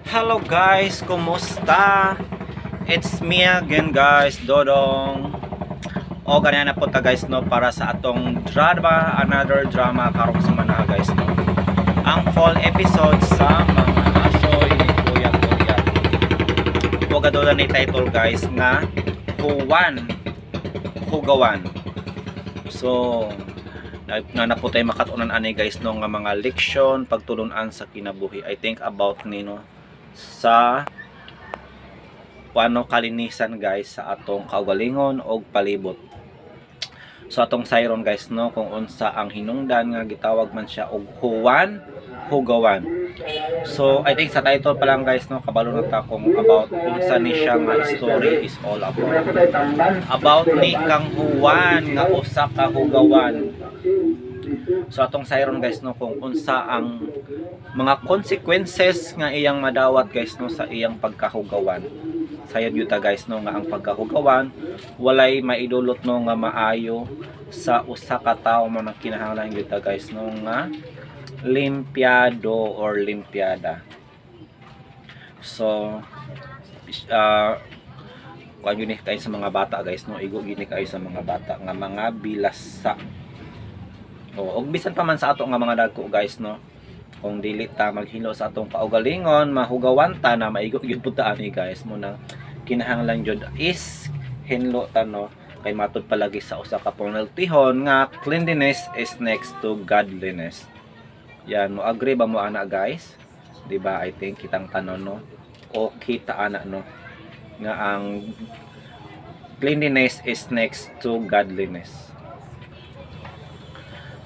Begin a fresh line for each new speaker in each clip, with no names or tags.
Hello guys, kumusta? It's me again guys, Dodong. O ganyan na po ta guys no para sa atong drama, another drama karong sa mana guys no. Ang fall episode sa mga asoy ni Kuya Kuya. O gadola ni title guys nga Hugawan. So na po tayo makatunan ani guys no nga mga leksyon pagtulunan sa kinabuhi. I think about nino sa paano kalinisan guys sa atong kaugalingon o palibot. So atong sayron guys no kung unsa ang hinungdan nga gitawag man siya og hugawan. So I think sa title pa lang guys no kabalo na ta kung about unsa ni siya nga story is all about ni kang Juan nga usa ka hugawan. So atong sayron guys no kung unsa ang mga consequences nga iyang madawat guys no sa iyang pagkahugawan. Sayad yuta guys no nga ang pagkahugawan walay maidulot no nga maayo sa usa ka tawo man ang kinahanglan yuta guys no nga limpyado or limpyada. So kuan yun kayo sa mga bata guys no, igo gini kayo sa mga bata nga mga bilasa. O bisan pa man sa ato nga mga dagko guys no, kung dili ta maghilo sa atong kaugalingon, mahugawan ta na maigo gyud pud ta ani guys mo nang kinahanglan jud is hinlo ta no kay matud palagi sa usa ka penaltihon nga cleanliness is next to godliness. Yan mo agree ba mo ana guys? Di ba? I think kitang tanon no o kita ana no nga ang cleanliness is next to godliness.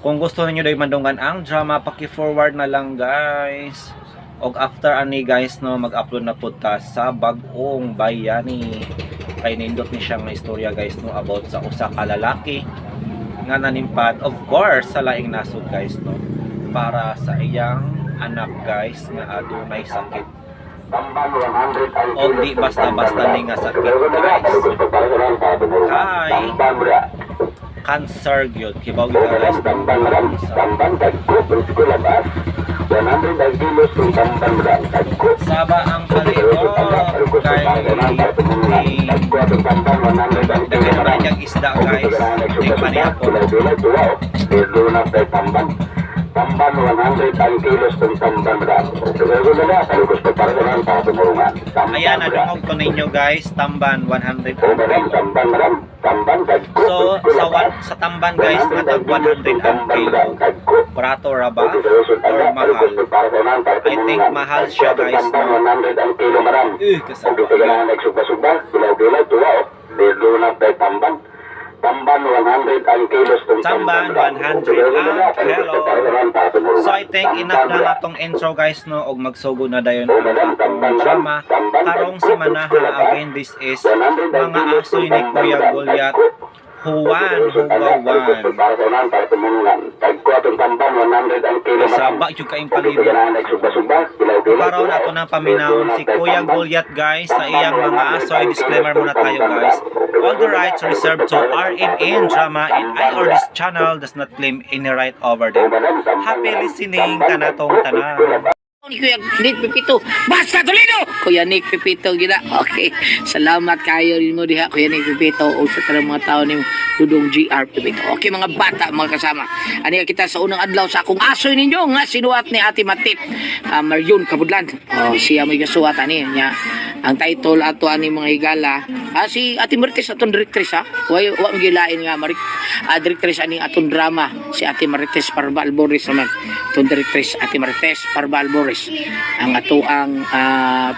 Kung gusto niyo daw mandungan ang drama, paki-forward na lang guys. Og after ani guys no, mag-upload na pud ta sa Bag-ong Bayani. Kay nindot ni siya nga istorya guys no about sa usa ka lalaki nga nanimpad of course sa laing nasod guys no para sa iyang anak guys nga adunay sakit. Og di basta-basta ni nga sakit guys. Kay cancer gyud kibaw gyud guys saba ang palito kay daghan niyang isda guys ning panihapon. Tamban 100 ang kilos ng tamban brand. Ayan, nadungog ko ninyo guys, tamban 100 ang kilo. So, sa tamban guys, natag 100 ang kilo. Prato raba or mahal? I think mahal siya guys. Kasama. Tamban 100 ang kilos. Tamban 100 ang kilo. So I think enough na natong intro guys no og magsugod na dayon ang atong drama. Karong si Manaha again, this is mga asoy ni Kuya Gulyat Juan Hugawan. Saba yung kaing palibot. Karon ato na paminahon si Kuya Gulyat guys sa iyang mga asoy. Disclaimer muna tayo guys. All the rights reserved to RMN Drama and I or this channel does not claim any right over them. Happy listening ka na tong tanan.
Ni Kuya Nick Pipito. Basta Toledo! Kuya Nick Pipito gina. Okay. Salamat kayo rin mo diha Kuya Nick Pipito o sa tanang mga tao ni Dudong GR Pipito. Okay mga bata, mga kasama. Ani kita sa unang adlaw sa akong asoy ninyo nga sinuat ni Ate Matip. Marion Kabudlan. Siya may gasuat ani niya. Ang title ato ani mga higala. Si Ate Marites atong directress ha. Wa magilain nga directress ani atong drama si Ate Marites Parbal Boris naman. Atong directress Ate Marites Parbal Boris. Ang ato ang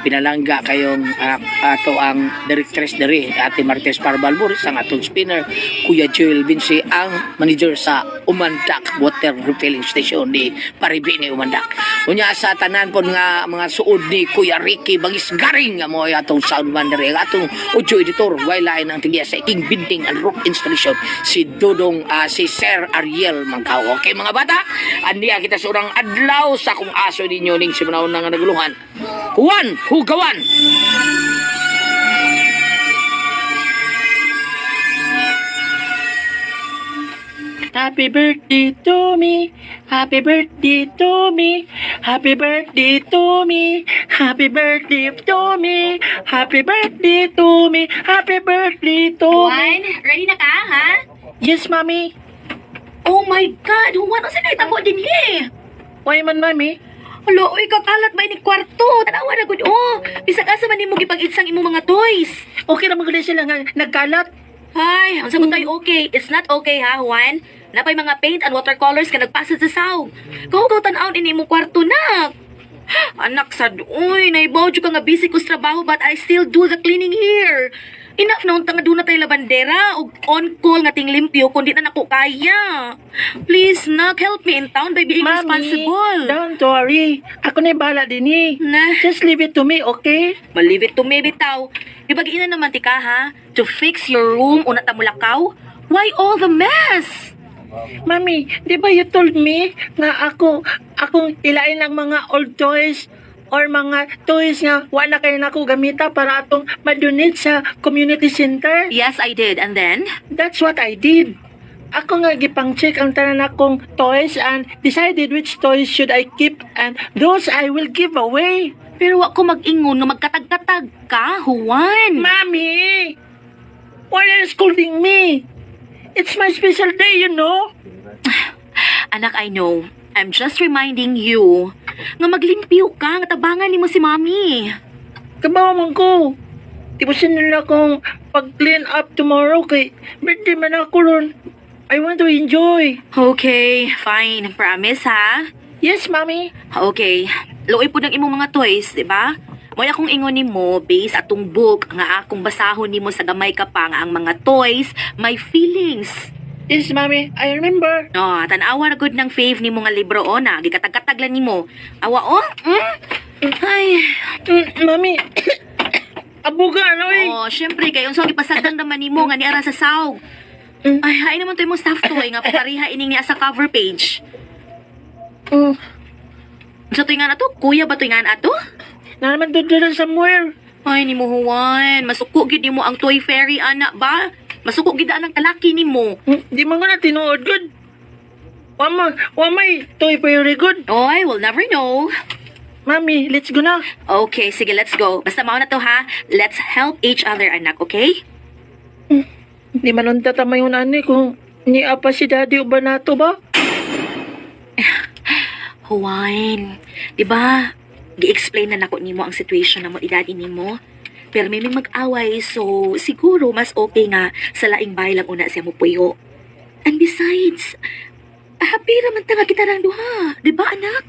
pinalangga kayong ato ang directress diri Ate Marites Parbal Boris, ang atong spinner Kuya Joel Vinci, ang manager sa Umandak Water Refilling Station di Paribini Umandak. Unya sa tanan po nga mga suod ni Kuya Ricky Bagis Garing nga mo atong soundman diri atong audio editor waylain ang tigiya sa King Binding and Rock Installation si Dodong si Sir Ariel Mangkaw. Okay mga bata, andiya kita sa urang adlaw sa akong aso ninyo ning simanawon nga naguluhan. Juan Hugawan. Happy birthday to me. Happy birthday to me. Happy birthday to me. Happy birthday to me. Happy birthday to me. Happy birthday to me.
Juan, ready na ka, ha?
Yes, Mami.
Oh my God, Juan, ang sinita mo din eh.
Why man, Mami?
Hala, uy, kakalat ba ni kwarto? Tanawa na gud oh. Bisag asa man nimo gipag-itsang imong mga toys.
Okay na magulay sila nga nagkalat.
Ay, ang sagot tayo okay. It's not okay ha, Juan. Napay mga paint and watercolors ka nagpasad sa sawg. Kahugaw tan-aon ini imong kwarto na. Anak sad, uy, naibaw jud ka nga busy ko sa trabaho but I still do the cleaning here. Enough na unta nga doon na tayo labandera o on-call nga ting limpyo kundi na nako kaya. Please, nak, help me in town by being responsible.
Don't worry. Ako na yung bahala din eh.
Na,
Just leave it to me, okay?
malivit to me bitaw. Ibag-ina naman ti ka ha, to fix your room o natamulakaw. Why all the mess?
Mami, di ba you told me nga akong ilain lang mga old toys or mga toys nga wala kayo na ako gamita para atong madonate sa community center?
Yes, I did. And then?
That's what I did. Ako nga gipang-check ang tanan akong toys and decided which toys should I keep and those I will give away.
Pero wa ko mag-ingon nga magkatag-katag ka, Juan.
Mami! Why are you scolding me? It's my special day, you know?
Anak, I know. I'm just reminding you nga maglimpyo ka, nga tabangan ni mo si Mami.
Kabawa man ko. Tipusin nila akong pag-clean up tomorrow kay birthday man ako ron. I want to enjoy.
Okay, fine. Promise, ha?
Yes, Mami.
Okay. Luoy po ng imong mga toys, di ba? Moy akong ingon nimo based atong book nga akong basahon nimo sa gamay ka pa nga ang mga toys may feelings.
Yes, Mami. I remember.
No, tanawa na good ng fave nimo nga libro o na gikatag-katag lang nimo. Awa oh. Ay.
Mami. Abuga, ano eh?
Oh, syempre kay unsa gipasagdan naman nimo nga niara sa sawg. Ay, hain naman to imong staff toy nga pagariha ining niya sa cover page.
Mm.
Sa toy nga na to, kuya ba toy nga na to?
Na naman doon somewhere.
Ay, ni mo Juan. Masuko gid nimo ang toy fairy ana ba? Masuko gid ang kalaki nimo.
Di man ko na tinuod good. Wamay, toy very good.
Oy, we'll never know.
Mami, let's go na.
Okay, sige, let's go. Basta mao na to ha. Let's help each other, anak, okay?
Di man nun tatamay yung nani kung ni apa si daddy o ba nato ba?
Juan, di ba? Gi-explain na nako nimo ang situation na mo idadi nimo. Pero may mag-away, so siguro mas okay nga sa laing bahay lang una siya mo puyo. And besides, happy raman ta nga kita ng duha. Di ba, anak?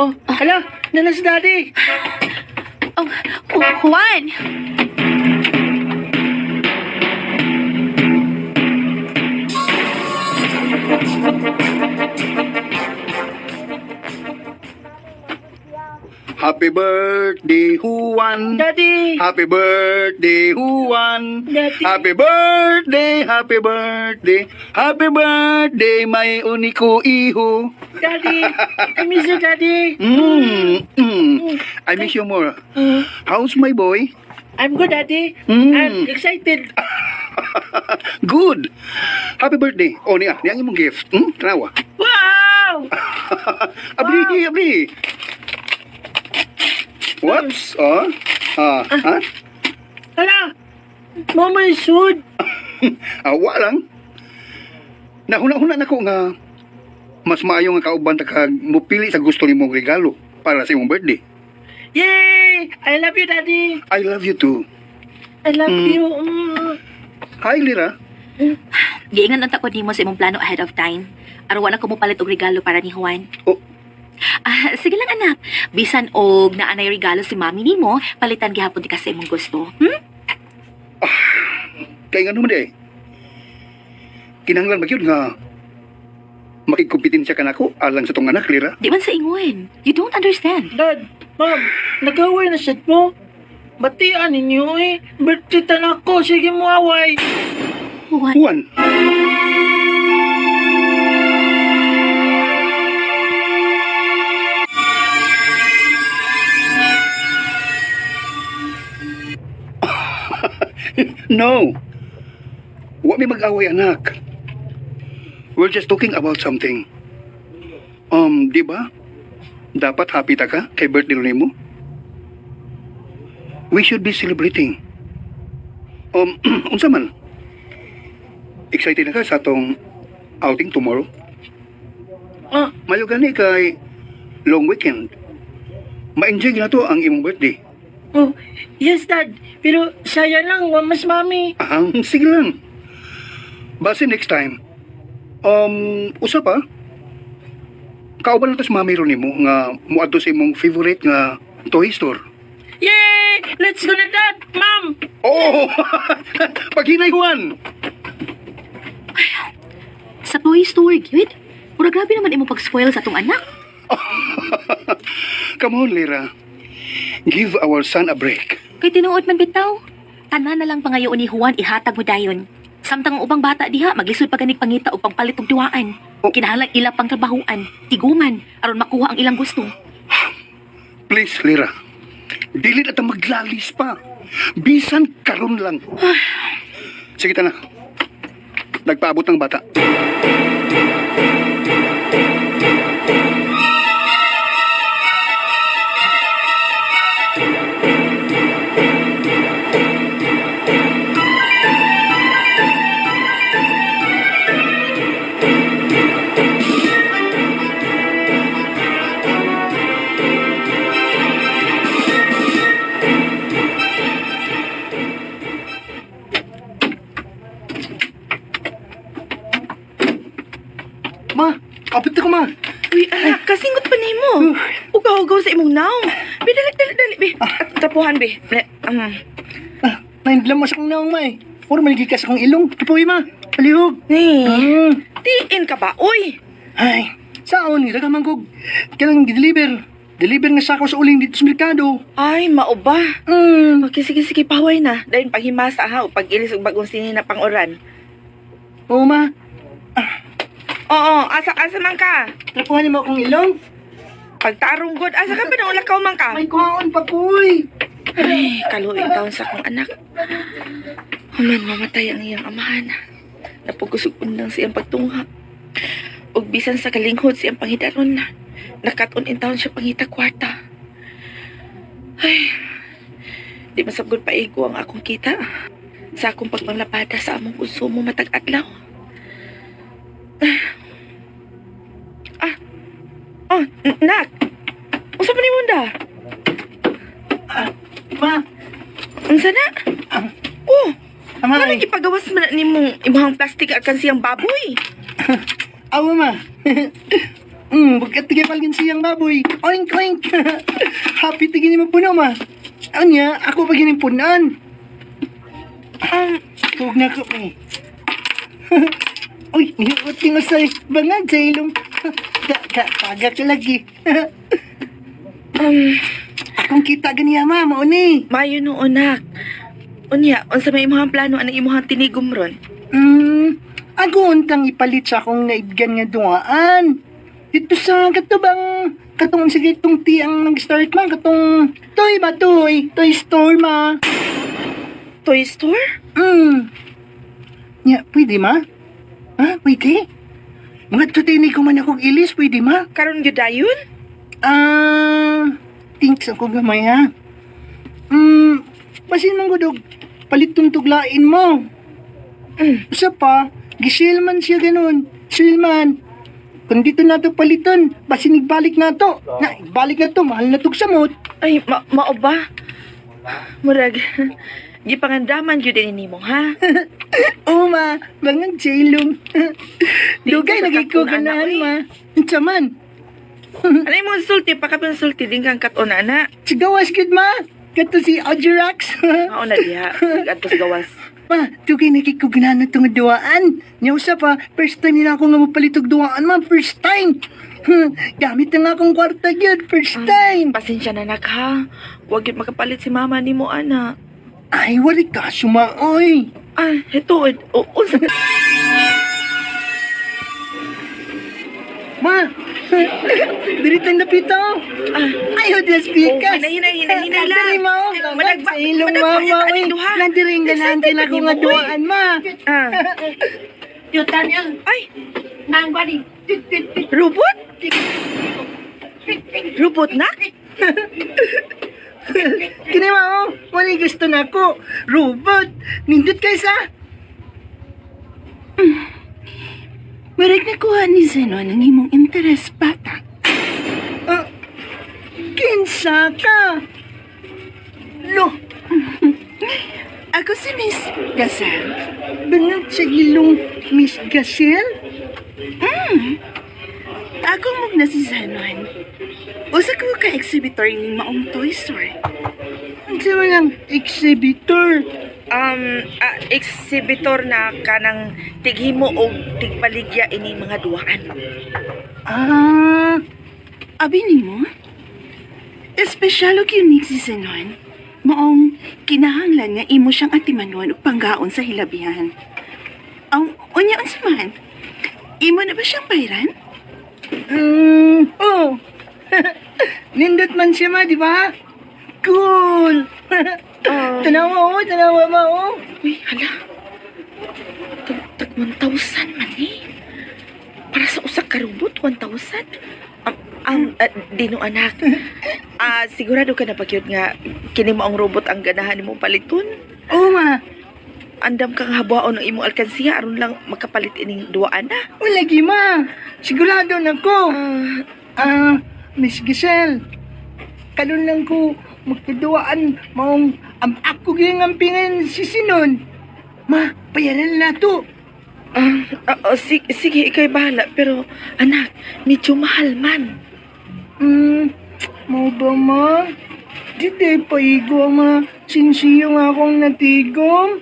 Oh, hala, nana si daddy.
Oh, Juan!
Happy birthday, Juan.
Daddy.
Happy birthday, Juan.
Daddy.
Happy birthday, happy birthday. Happy birthday, my uniko iho.
Daddy. I miss you, Daddy.
I miss you more. How's my boy?
I'm good, Daddy.
Mm.
I'm excited.
Good. Happy birthday. O niya ang imong gift. Tanawa.
Wow!
Abli. Whoops. Ha?
Hala, Mama is good.
Awa lang. Nahuna-huna na ko nga mas maayo nga kauban ta kag mupili sa gusto nimong regalo para sa imong birthday.
Yay! I love you, Daddy.
I love you too.
I love you.
Hi, Lira.
Giingan ang takod nimo sa imong plano ahead of time. Arawan ako mo palit og regalo para ni Juan.
Oh,
Sige lang anak. Bisan og naanay regalo si mami nimo, palitan gihapon ti ka sa imong gusto.
kaya nga naman kinahanglan magyud nga makikumpetensya ka nako alang sa tong anak, Lira.
Di man sa ingon. You don't understand.
Dad, Mom, nag-away na siya mo. Batian ninyo eh. Birthday tanak ko. Sige mo away.
Juan.
Juan. No. Wa may mag-away, anak. We're just talking about something. Di ba? Dapat happy ta ka kay birthday nimo. We should be celebrating. Unsa man? Excited na ka sa atong outing tomorrow? Mayo gani kay long weekend. Ma-enjoy na to ang imong birthday.
Oh, yes, Dad. Pero sayang lang, mas mami.
Sige lang. Base next time. Usa pa? Kauban na to si mami ron nimo nga muadto sa imong favorite nga toy store.
Yay! Let's go na, Dad! Mom!
Oh! Paghinay Juan!
Sa toy store, gyud. Mura grabe naman imo pag-spoil sa atong anak.
Come on, Lira. Give our son a break.
Kay tinuod man bitaw. Tanan na lang pangayo ni Juan ihatag mo dayon. Samtang ang ubang bata diha maglisod pa ganig pangita o pangpalit og duwaan. Kinahanglan ila pang trabahuan, tiguman aron makuha ang ilang gusto.
Please, Lira. Dili na ta maglalis pa. Bisan karon lang. Sige ta na. Nagpaabot ng bata. Ma, apit ko ma.
Uy, anak, kasingot pa ni mo. Ugaw-ugaw sa imong naong. Be, dali, be. At tapuhan, be.
Naindlam mas akong naong ma eh. Puro maligikas akong ilong. Tupoy ma. Palihog.
Tiin ka ba, uy?
Ay, saon ni ragamang kog. Kailang deliver. Deliver nga sa ako sa uling dito sa merkado.
Ay, mao ba? Okay, sige, paway na. Dahil paghimasa ha, o pag-ilis og bagong sinin na pang-oran.
Oo ma.
Oo, asa man ka.
Tapuhan niyo mo akong ilong.
Pagtarong god, asa ka ba na ulakaw man ka?
May kuhaon pa koy.
Ay, kaluoy taon sa akong anak. Human mamatay ang iyang amahan. Napugusog undang siyang pagtungha. Ug bisan sa kalinghod siyang panghidaron na. Nakaton in taon siya pangita kwarta. Ay, di masabgod paigo ang akong kita. Sa akong pagpanglabada sa among konsumo matag adlaw. Nak! Unsa man ni munda?
Ma,
Unsa na? Oh,
ama
ano
ay.
gipagawas man ni mong imong plastic at kansiyang baboy?
Awa ma. Bukat tigay palgin siyang baboy. Oink, oink. Happy tigin ni puno ma. Anya, ako pa gining punan. Huwag na ko eh. Uy, nihuot tingo sa bangag sa ilong. Tagat ka lagi. Akong kita ganiya ma, mauni.
Mayo no anak. Unya, unsa may imong plano anang imong tinigom ron?
Ako untang ipalit sa akong naibgan nga duwaan. Dito sa katubang katong sige itong tiyang nag-start ma, katong toy ba toy? Toy store ma.
Toy store?
Ya, pwede ma? Ha, pwede? Mga tutinig ko man akong ilis, pwede ma?
Karon gyud dayon?
Thanks ako gamay ha. Basin mong gudog, palit tong tuglain mo. Usa pa, gisilman siya ganun. Silman. Kung dito na to paliton, basin igbalik na to. Na, igbalik na to, mahal na tog samot.
Ay, mao ba? Murag, gipangandaman gyud din nimo ha?
Oo ma, bangang jailong. Dugay
ka
lagi ko
katon, anak,
ganahan
oy.
ma. Unsaman,
Anay mo sulti pa kapin sulti din kang katon ana.
sigawas gud ma. Kato si Audirax.
Mao na diha, adtos gawas.
Ma, dugay nakikuganahan na itong duwaan. Niya usa pa, first time nila ako nga mapalitog duwaan ma, first time. Gamit na nga akong kwarta yun, first time.
Pasensya na nak ha. Huwag yun makapalit si mama ni mo ana.
Ay, wari ka, sumaoy.
Ah, ito. Unsa
Ma, diritang napito. Ayaw di speakas.
hinay lang.
Nadiri mo.
Madagba-
Sa ilong
madagba-
mama.
aning duha.
Nadiring ganahan
Excited
ka na
pa
kung
ni mo,
nga duwaan, ma.
Ah.
Yutan yang.
Ay,
ang body.
Robot? Robot na?
Kini mao, wala gusto na ko. Robot, nindot kay sa.
Marag nakuha ni Zenon ang imong interes, bata.
Kinsa ka? Lo,
Ako si Miss Gazelle.
bangag sa ilong Miss Gazelle?
Ako mong na si Zenon. Usa ko ka exhibitor ng maong toy store.
Ang sama ng exhibitor.
Exhibitor na kanang tighimo o tigpaligya ini mga duwaan.
Ah,
Abi nimo? Espesyal o unique si Zenon. Maong kinahanglan nga imo siyang atimanon o panggaon sa hilabihan. Ang unya unsa man? Imo na ba siyang bayran?
oh. Nindot man siya ma, di ba? Cool. Tanawa ma, oh.
Uy, hala. Tag 1,000 man eh. Para sa usak ka robot, 1,000? Dino anak. Sigurado ka na pagyud nga kini mo ang robot ang ganahan nimo paliton.
Oo ma,
Andam kang habuaon ng imong alkansiya aron lang makapalit ining duwaan na.
wala gi ma. Sigurado na ko. Miss Giselle, kalon lang ko magkaduaan maong ako gingampingan si Sinon. Ma, bayaran na to.
Sige, ikay bahala. Pero, anak, medyo mahal man.
Mau ba ma? Di paigo ang mga sinsiyong akong natigom.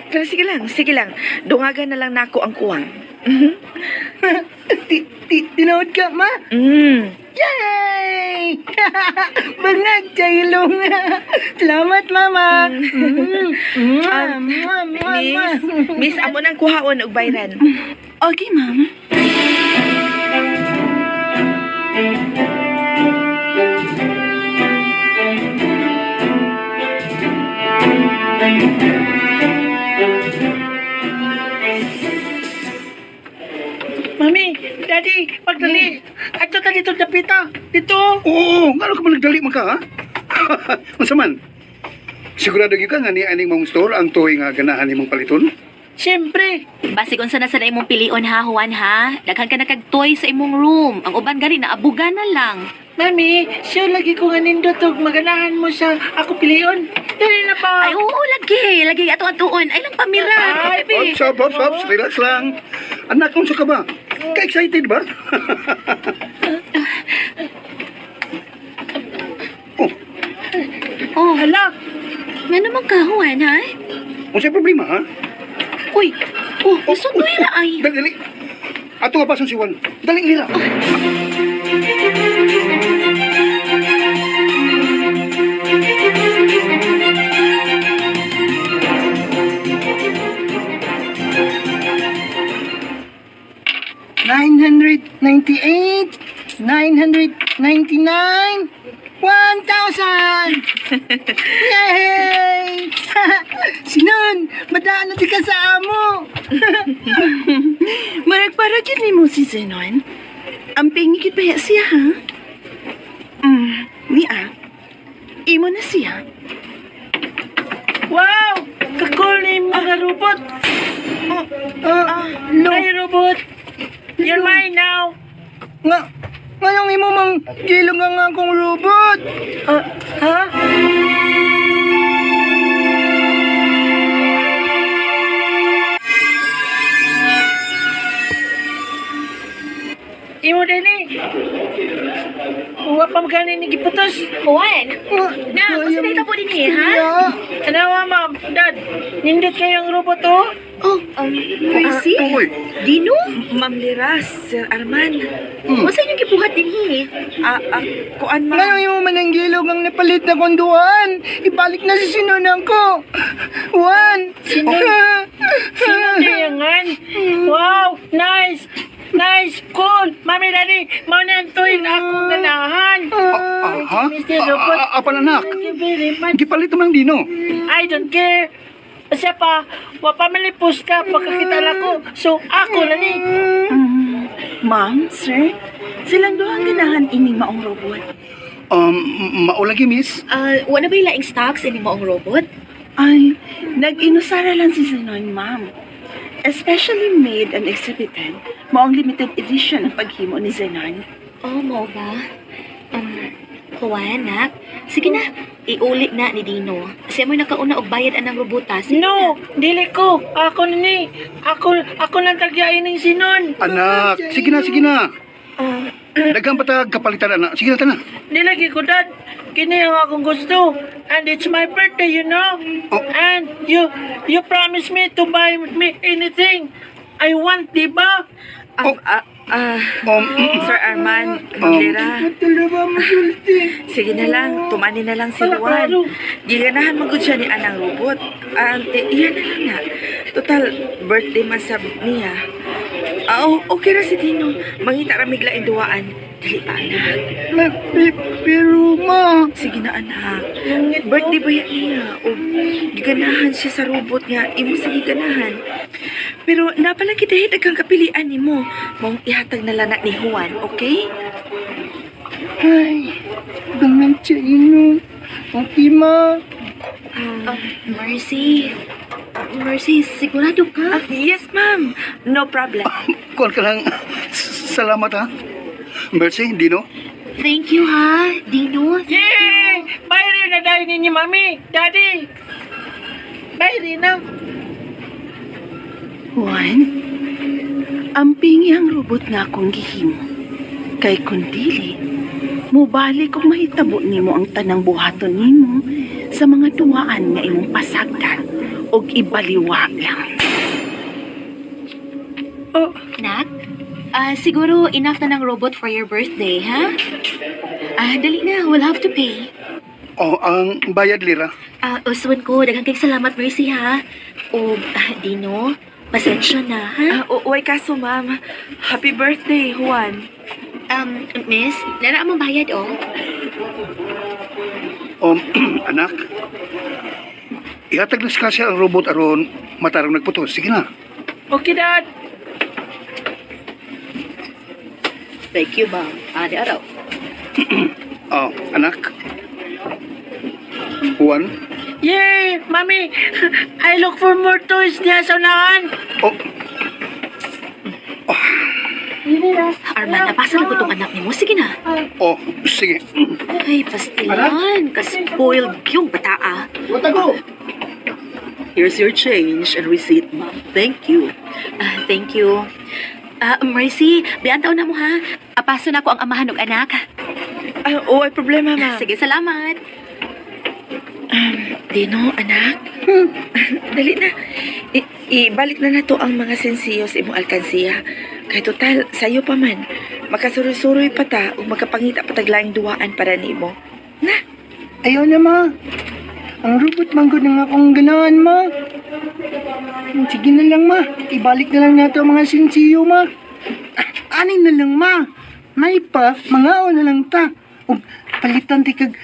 Pero sige lang. Dungagan na lang nako ang kuwang.
Tinood ka ma? Yay! Bangag jailong. Salamat mama.
Miss, amo nang kuhaon og bayran. Okay, ma'am.
Mami, daddy, pagdali. Ato ta dito dapita. Dito.
Oo, nga ka man nagdali man ka, ha? Unsa man? Sigurado gyud ka nga ni aning mong store ang tuwi nga ganahan nimong paliton?
Siyempre.
Basig unsa na sa imong pilion ha, Juan ha? Daghan ka na kag toy sa imong room. Ang uban gari na abuga na lang.
Mami, sure lagi ko nga nindot og maganahan mo sa ako piliyon. Dali na pa.
Ay, oo, lagi. Lagi ato atuon. Ay lang pamira.
Ay,
Bebe.
Ops, relax lang. Anak, unsa ka ba? Ka-excited ba?
Oh,
Hala,
nga naman ka, Juan ha?
Unsa problema, ha?
Uy, isutoy na ay.
Dali. Ato nga pason si Juan. Dali nila.
$998, $999, 1,000! Yay! Sinon, madaan na di ka sa amo.
Marag-parag yun ni mo si Zenon. Ang pingikit pa siya, ha? Nia, imo na siya.
Wow! Kakul ni mga robot. Ay, robot. You're mine now. Ngayong imo mang gilong nga akong robot. Ha? Imo din eh. Uwa pa magani ni giputos.
Juan, na, kasi may tapo din eh, ha?
Tanawa, ma'am. Dad, nindot kayong robot, oh.
Percy?
Uy,
Dino?
Ma'am Liras, Sir Arman.
Masa inyong kibuhat din eh?
Kuan ma.
Ngayong imo mananggilog ang napalit na konduan. Ibalik na si sinunang ko. Juan.
Sinundayangan? Wow! Nice! Nice! Cool! Mami, Daddy! Maunantoy na akong ganahan!
ha?
Mr. Robot.
Apan anak,
Thank you very much.
gipalit naman dino.
I don't care! Siya pa, wapamalipos ka pagkakita na ko. So, ako na ni.
Ma'am, sir, silang duhang ganahan ining maong robot.
Maulagi, miss.
Wala ba yung laing stocks ini mo ang robot?
Ay, nag-inusara lang si Zenon, ma'am. Especially made and exhibited, maong limited edition ang paghimo ni Zenon.
Oh, mo ba? Juan, nak. Sige na, iulit na ni Dino. Kasi mo nakauna og bayad anang robota. Sige
No,
na.
dili ko. Ako na ni. Ako nang tagyain ng sinon.
Anak, sige na. Daghang patag kapalitan, anak. Sige na, tana.
Nilagi ko, Dad. Kini ang akong gusto. And it's my birthday, you know.
Oh.
And you promised me to buy me anything I want, di ba?
Sir Arman, Maglera,
Matalawa mo sulti.
sige na lang, tumani na lang si Juan. Giganahan magod siya ni anang robot. Iyan na lang na. Total, birthday man sa niya. Okay ra si Dino. Mangita ramigla induaan. Dili pa, anak.
Pero ma,
Sige na, anak. Birthday ba yan niya? O giganahan siya sa robot nga. Imo sa giganahan. Pero napalagi dahil daghang kapilian ni mo. Mong ihatag na lana ni Juan, okay?
ay, gangan siya ino. Okay, ma.
Mercy. Mercy, sigurado ka?
Yes, ma'am. No problem.
Kuhan ka lang. Salamat, ha. Mercy, Dino.
Thank you, ha, Dino.
Yay! Bayari na dahil ninyo, Mami. Daddy. Bayari na.
Juan, ampingi ang robot nga akong gihimo. Kay kundili, mubalik kung mahitabo nimo ang tanang buhaton nimo sa mga duwaan nga imong pasagdan og ibaliwa lang.
Nak, siguro enough na ng robot for your birthday, ha? Dali na, we'll have to pay.
Ang bayad lira.
Uswan ko, daghang kay salamat, Mercy, ha? O, Dino, pasensya na, ha?
Uy, kaso ma'am, happy birthday, Juan.
Miss, nara mong bayad, oh.
Anak. Ihatag na sa kasya ang robot aron matarang nagputos. Sige na.
Okay, Dad.
Thank you, ma'am. Di araw.
Anak. Juan.
Yay! Mami, I look for more toys niya sa unahan.
Arman, napasa na ko tong anak ni mo. Sige na.
Sige.
Ay, pastilan. Ka-spoiled yung bata, ah.
Here's your change and receipt, ma'am. Thank you.
Thank you. Mercy, biyan taon na mo, ha? Apaso na ko ang amahan ng anak.
Ay problema, ma'am.
Sige, salamat.
Dino, anak. Dali na. Ibalik na nato ang mga sensiyo sa imong alkansiya. Kay total, sayo pa man. Makasuroy-suroy pa ta o magkapangita pa taglaing duwaan para nimo. Na,
Ayaw na, ma. Ang robot manggod ng akong ganahan, ma. Sige na lang, ma. Ibalik na lang nato ang mga sinsiyo, ma. Anin na lang, ma. May pa, mga na lang ta. O, palitan ti kag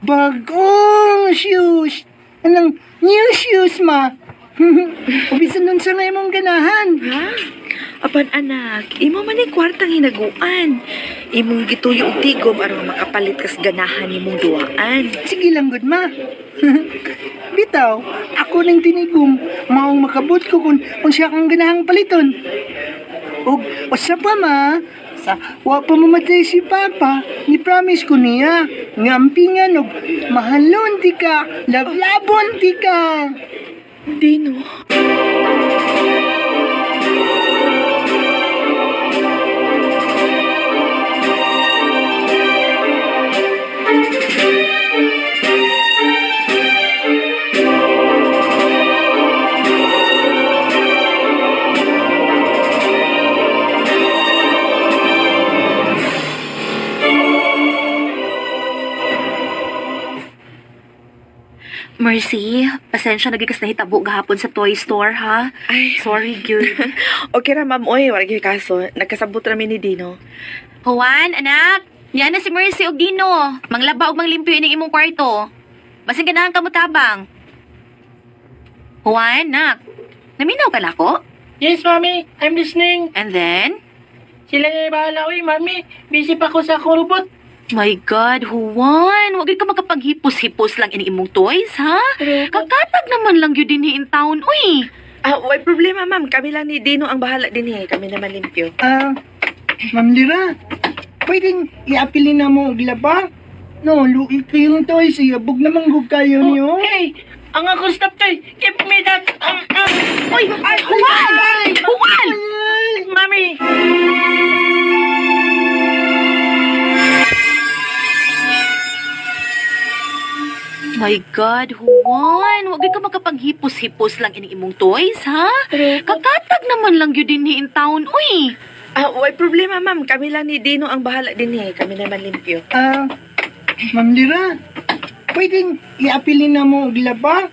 bagong shoes. Anong new shoes, ma. Ubisan nun sa ngayon mong ganahan.
ha? Apan anak, imo man ni kwartang hinaguan. Imong gituyo og tigom aron makapalit kas ganahan nimong duwaan.
Sige lang, good, ma. Bitaw, ako nang tinigom. Maong makabot ko kung siya kang ganahang paliton. O sa pa, ma. Sa wa pa mamatay si Papa, ni promise ko niya. Ngampingan og mahalon ti ka, lablabon ti ka.
Dino.
Mercy, pasensya nagikas na hitabo gahapon sa toy store, ha?
Ay,
Sorry, good.
okay ra ma'am, oy, wala gyud kaso. Nagkasabot ra mi ni Dino.
Juan, anak! Yan na si Mercy og Dino. Manglaba og manglimpyo ining imong kwarto. Basing ganahan ka mo tabang. Juan, nak. Naminaw ka na ako?
Yes, Mami. I'm listening.
And then?
Sila na bahala. Uy, Mami. Busy pa ako sa akong robot.
My God, Juan, wag ka makapaghipos-hipos lang ini imong toys, ha? Kakatag naman lang yun din in town, uy.
May problema, ma'am. Kami lang ni Dino ang bahala din Kami naman limpyo.
Ma'am Lira, pwedeng iapilin na mo og laba? No, luik kayong toys, iyabog naman hug kayo niyo.
Hey, ang ako stop toy. Give me that.
Uy, Juan! Juan!
Mami.
My God, Juan, wag ka makapaghipos-hipos lang ini imong toys, ha? Kakatag naman lang yun din in town, uy.
May problema, ma'am. Kami lang ni Dino ang bahala din Kami naman limpyo.
Ma'am Lira, pwedeng iapilin na mo og laba?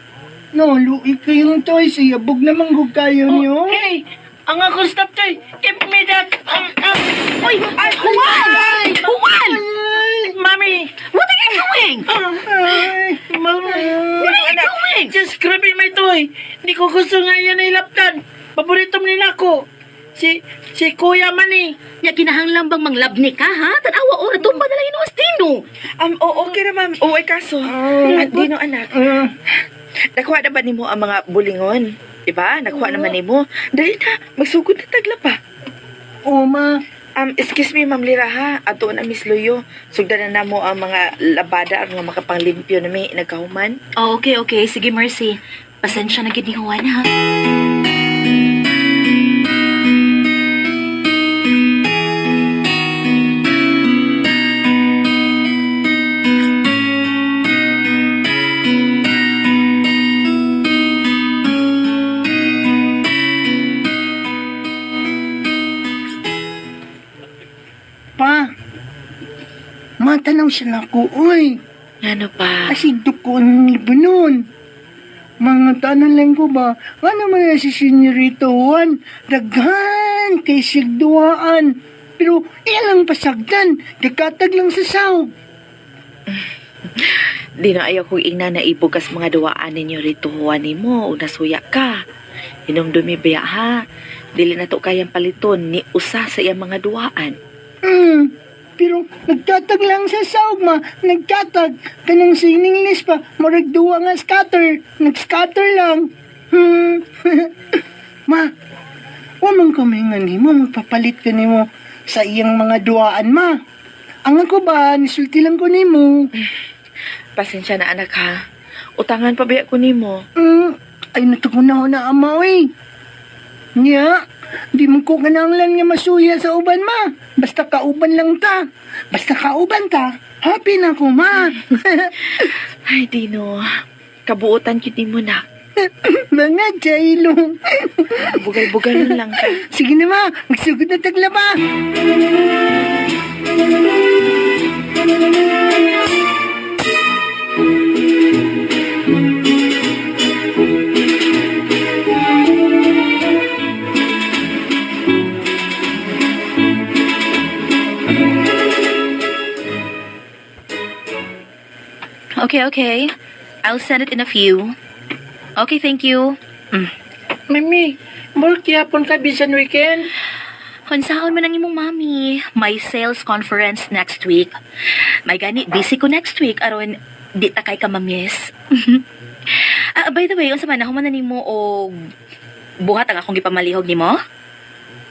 No, luik kayong toys, iyabog naman hug kayo niyo.
Hey, ang ako stop toy. Give me that.
Uy, Juan! Juan!
Mami.
What are you doing?
Mami.
What are you doing?
Just grabbing my toy. Hindi ko gusto nga yan ay laptan. Paborito nila ko. Si Kuya Manny.
Ya kinahanglan bang manglabni ka, ha? Tanawa ora tumba na lang inuwas dino.
Okay ra, ma'am. Ay kaso. Dino, anak. Nakuha na ba nimo ang mga bulingon? Diba? Nakuha naman nimo. Dahil na, magsugod na tagla pa.
Ma.
Excuse me, Ma'am Lira, ha? Ato na, Miss Loyo. Sugdan na mo ang mga labada ang mga makapanglimpyo na may nagkahuman.
Oh, okay. Sige, Mercy. Pasensya na gid ni Juan, ha?
Pa, matanaw siya na ako, uy.
Ano pa?
Kasi duko ni Banon. Mga tanan lang ko ba? Ano man na si Senyorito Juan? Daghan kay sigduaan. Pero ilang pasagdan. Dagkatag lang sa sahog.
Di na ayaw ko ina na ibugas mga duwaan ninyo rito, Juan mo. O nasuya ka. Inom dumibaya, ha? Dili na to kayang paliton ni usa sa iyang mga duwaan.
Pero nagtatag lang sa sahog, ma. Nagtatag. Kanang sininglis pa. Marag duwa nga scatter. Nag-scatter lang. Ma, wamang kamingan mo. Magpapalit ka ni mo sa iyang mga duwaan, ma. Ang ako ba, nisulti lang ko ni mo.
Pasensya na, anak, ha? Utangan pa ba ko nimo?
Ay, natugunaw na ama, eh. Nya, di mo ko kananglan nga masuya sa uban, ma. Basta kauban lang ta. Basta kauban ta, happy na ko, ma.
Ay, Dino. Kabuutan kita mo na.
Mga jailong.
Bugal-bugal lang ka.
Sige na, ma. Magsugod na taglaba.
Okay. I'll send it in a few. Okay, thank you.
Mami, bol kiyapon ka bisan weekend.
Unsaon man ang imong mami? May sales conference next week. May gani, busy ko next week aron di ta kay ka mamiss. By the way, unsa man ako man nimo og buhat ang akong gipamalihog nimo?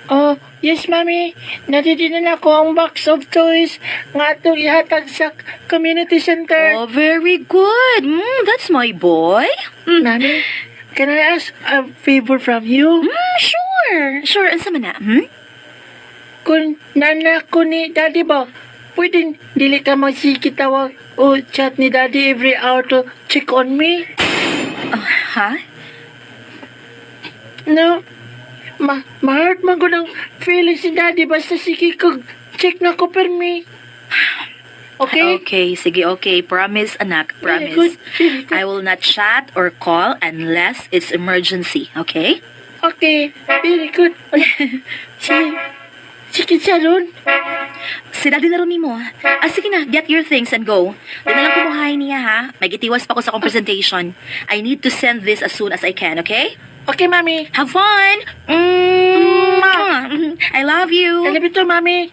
Oh, yes, Mami. Nadidinan ako ang box of toys nga atong ihatag sa community center.
Oh, very good. That's my boy.
Mami, can I ask a favor from you?
Sure. Unsa man na?
Kung nana ko ni Daddy ba, pwedeng dili ka magsikitawag o chat ni Daddy every hour to check on me?
Ha?
No. Ma-hurt man ko ng feelings ni Daddy basta sige kag check na ko per me. Okay?
Okay, sige, okay. Promise, anak.
Very
Promise.
good.
I will not chat or call unless it's emergency, okay?
Okay, very good. chicken salon?
Si Daddy laro nimo. Sige na, get your things and go. Di na lang kumuhay niya ha. May gitiwas pa ko sa akong presentation. I need to send this as soon as I can, okay?
Okay, Mami.
Have fun! I love you!
I love you too, Mami.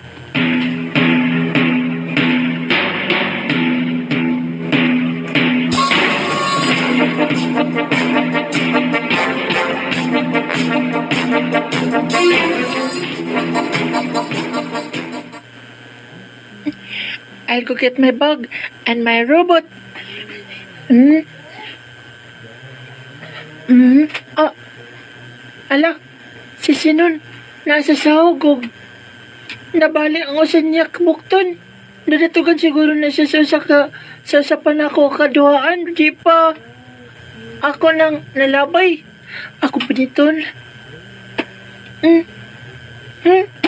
I'll go get my bug and my robot. Ah, ala, si Sinon, nasa sahog. Nabali ang usan niya kabukton. Nadatugan siguro na siya sa panako kaduhaan. Di pa. Ako nang nalabay. Ako piniton.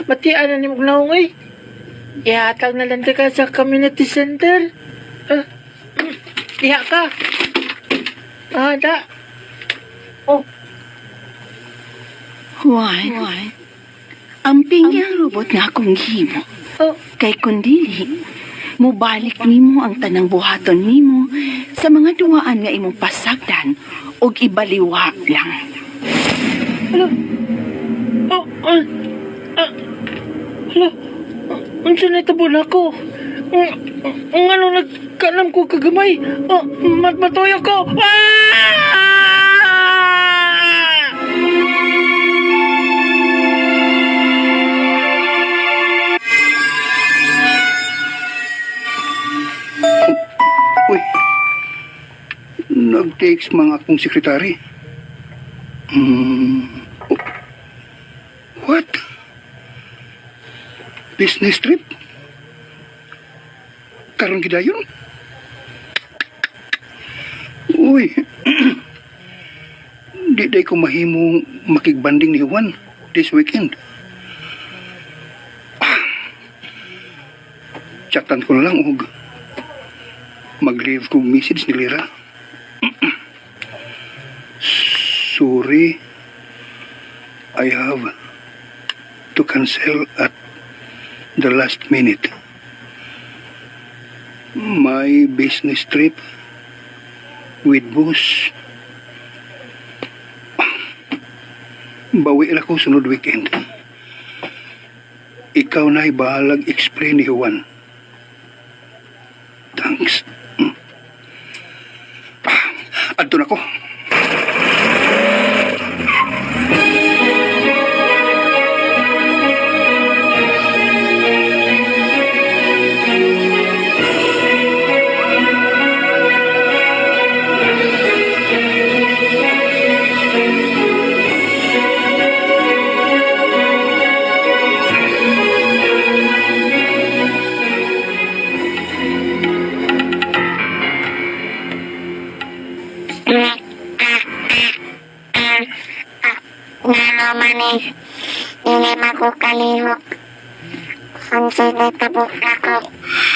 Batian na ni Magnaong eh. Ihatag na lang ka sa community center. Diha ka. Da. Oh.
Juan, ang pingyang robot nga akong himo.
Oh.
Kay kundili, mubalik nimo ang tanang buhaton nimo sa mga duwaan nga imong pasagdan o ibaliwa lang.
Hala. Hala. Unsa na itabon ako? Ang ano nagkanam ko kagamay? Matuyo ko!
Uy, nag-text mga akong sekretary. What? Business trip? Karon gidayon? Uy, di day ko mahimong makigbanding ni Juan this weekend. Chatan ko na lang og mag-leave kong message ni Lira. Sorry, I have to cancel at the last minute. My business trip with boss. Bawi na ko sunod weekend. Ikaw na'y bahalag explain ni Juan. Thanks. Adto na ko.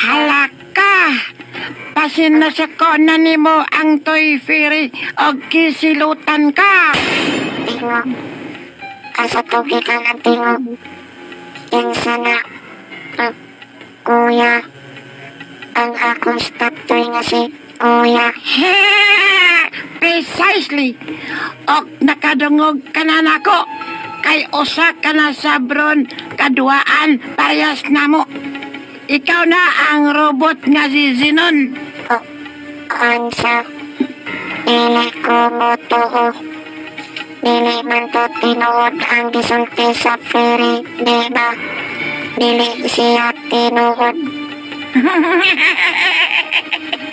Halaka! Pasin na sa kona nimo ang toy fairy o kisilutan ka!
Tingog. Asa tugi ka ng tingog. Yan sana. Kuya. Ang akong stop toy nga si Kuya.
Precisely! O nakadungog ka na nako. Kay usa ka na sabron kaduaan parehas namo. Ikaw na ang robot nga si Zinon.
Ansa. Dili ko mo tuo. Dili man to tinuod ang gisulti sa ferry. Diba? Dili siya tinuod.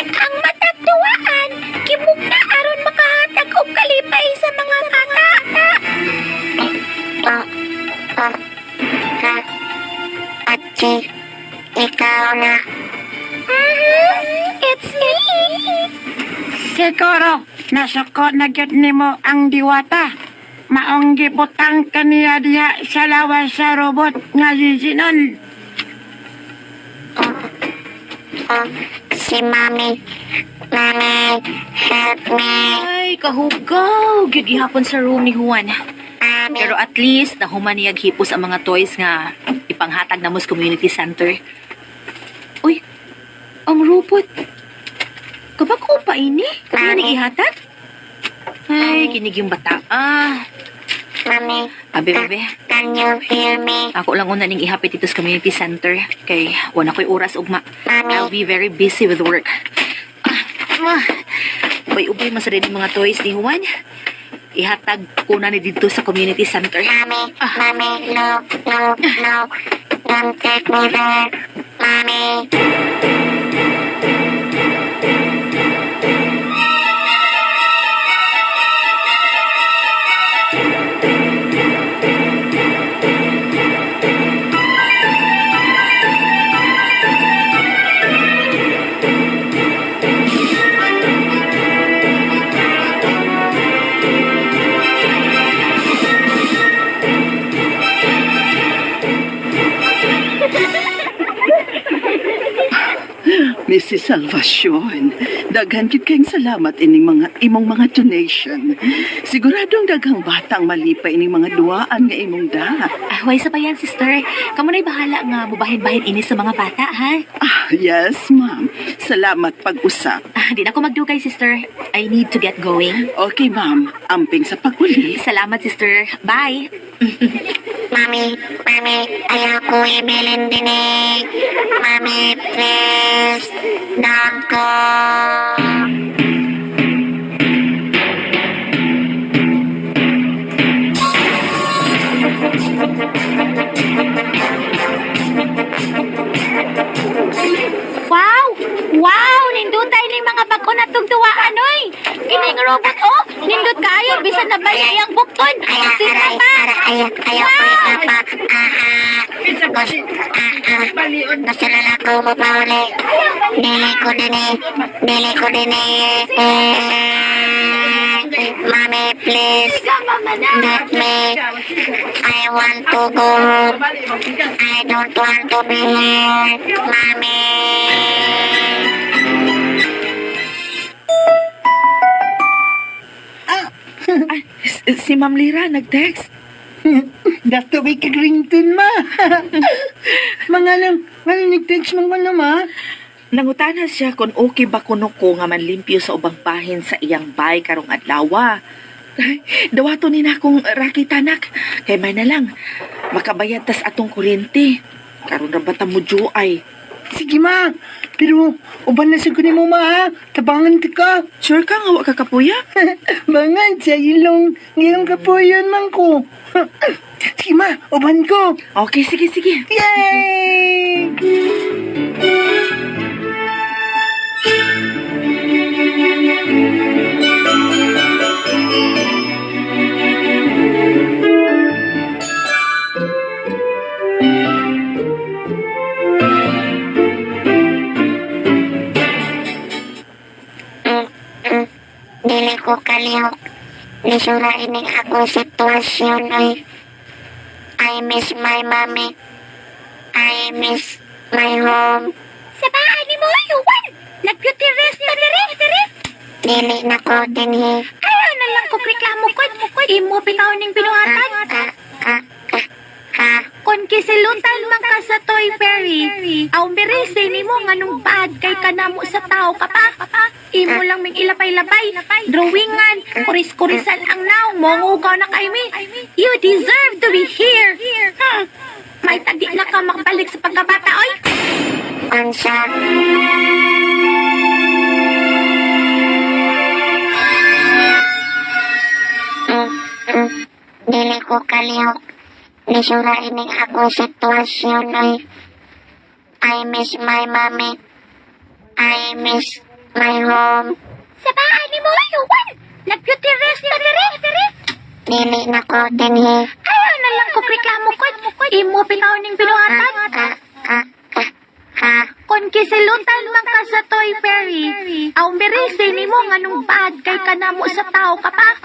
Ang matatuwaan, kibog na aron makahatag og kalipay sa mga bata.
Atsi, ikaw na.
It's me.
Siguro, nasukot na gyud nimo ang diwata. Maong gibutang kaniya diha sa lawas sa robot nga si Zinon.
Si Mami. Mami, help me.
Ay, kahugaw. Gyud gihapon sa room ni Juan.
Mami.
Pero at least nahuman niya hipos ang mga toys nga ipanghatag na mo sa community center. Uy, ang robot. Kabako pa ini? Kaya nagihatag? Ay, kinig yung bata.
Mami,
Abe.
can you hear me?
Ako lang una ning ihapit dito sa community center. Kay wala ko'y oras ugma.
Mami.
I'll be very busy with work. Ubay-ubay masarili mga toys ni Juan. Ihatag ko na ni dito sa community center.
Mommy, Mommy, no. Don't take me there. Mommy.
Mrs. Salvacion, daghan gid kayong salamat ining imong mga donation. Siguradong daghang batang malipay ining mga duaan nga imong da.
Way sa bayan, sister. Kamu na'y bahala nga mubahin-bahin ini sa mga bata, ha?
Yes, ma'am. Salamat pag-usap.
Di na ako magdugay, sister. I need to get going.
Okay, ma'am. Amping sa paguli.
Salamat, sister. Bye.
Mommy, ayaw ko ibilin dinig. Mommy, please. Don't go.
Wow! Nindutay ning mga bako na tugtuwaan, oy! Kining robot, oh! Nindut kayo, bisan na bali ang bukton! Sita pa!
Gusto na lang ko mo pa uli. Dili ko din eh. Mommy, please. Not me. I want to go home. I don't want to be here. Mommy.
Si Ma'am Lira nag-text.
Dato may kagrington ma. Mga nang, nag-text mo na ma.
Nangutana siya kung okay ba kuno ko nga manlimpyo sa ubang bahin sa iyang bay karong adlaw. Dawato ni na akong rakitanak. Kay may na lang. Makabayad tas atong kuryente. Karon ra bata mo ay.
Sige ma, pero uban na siguro mo ma ha. Tabangan ka.
Sure ka nga wa ka kapuya?
Bangan sa ilong ngayong kapuyon man ko. Sige ma, uban ko.
Okay, sige.
Yay!
Dili ko kalihok. Lisurain ning akong sitwasyon ay I miss my mommy. I miss my home.
Sa bahay ni mo, Yuan! Nag-beauty rest na diri!
Dili na ko dinhi.
Ayaw na lang ko reklamo ko. Imo bitaw ning binuhatan. Kon kisilutan man ka sa Toy Fairy, aw birise nimo nganong bad kay kanamo sa tao ka pa. Imo lang ming ilapay-lapay, drawingan, kuris-kurisan ang naong mongugaw na kay mi. You deserve to be here. May tadi na ka makabalik sa pagkabata, oy.
Ansa. Dili ko kalihok. Lisurain ning akong sitwasyon ay I miss my mommy. I miss my home.
Sa bahay ni mo, Yuan! Nag-beauty rest na diri!
Dili na ko dinhi.
Ayaw na lang ko reklamo ko. Imo bitaw ning binuhatan. Kon kisilutan man ka sa Toy Fairy, aw birise nimo nganong bad kay kanamo sa tao ka pa.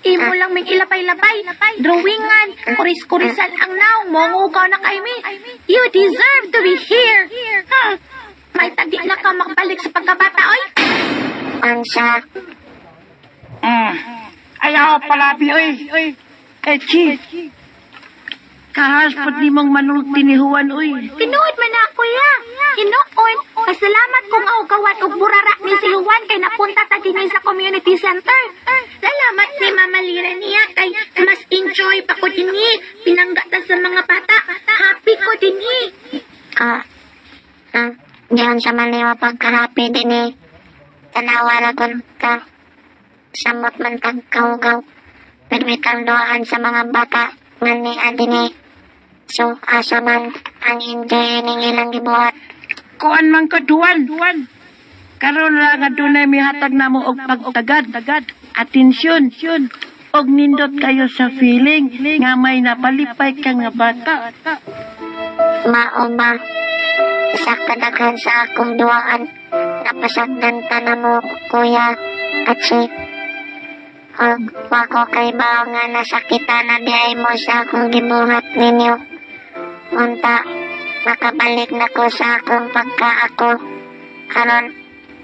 Imo lang ming ilapay-lapay, drawingan, kuris-kurisan ang naong mongugaw na kay mi. You deserve to be here. May tadi na ka makabalik sa pagkabata, oy.
Ansa.
Ayaw palabi, oy. Chief. Kahaspot ni mong manulti ni Juan, uy.
Tinuod man na, kuya. Hinuon, pasalamat kong awgawan og burara ni si Juan kay napunta ta dinhi sa community center. Salamat ni Mama Lira niya kay mas enjoy pa ko dinhi. Pinangga ta sa mga bata. Happy ko dinhi. Diyan sa maliwa pagka-happy dinhi. Tanawa na ka. Samot man pagkaugaw. Permitang doahan sa mga bata. Ngani adini. So, asa man ang enjoy ning ilang gibuhat.
Kuan man ko, Juan. Karon ra nga dunay mihatag namo og pagtagad. Atensyon. Og nindot kayo sa feeling nga may napalipay ka nga bata.
Mao ba? Sa kadaghan sa akong duaan. Napasagdan ta na mo, kuya. At si og wako kay bao nga nasakitan na diay mo sa akong gibuhat ninyo. Unta, makabalik na ko sa akong pagka-ako. Karon,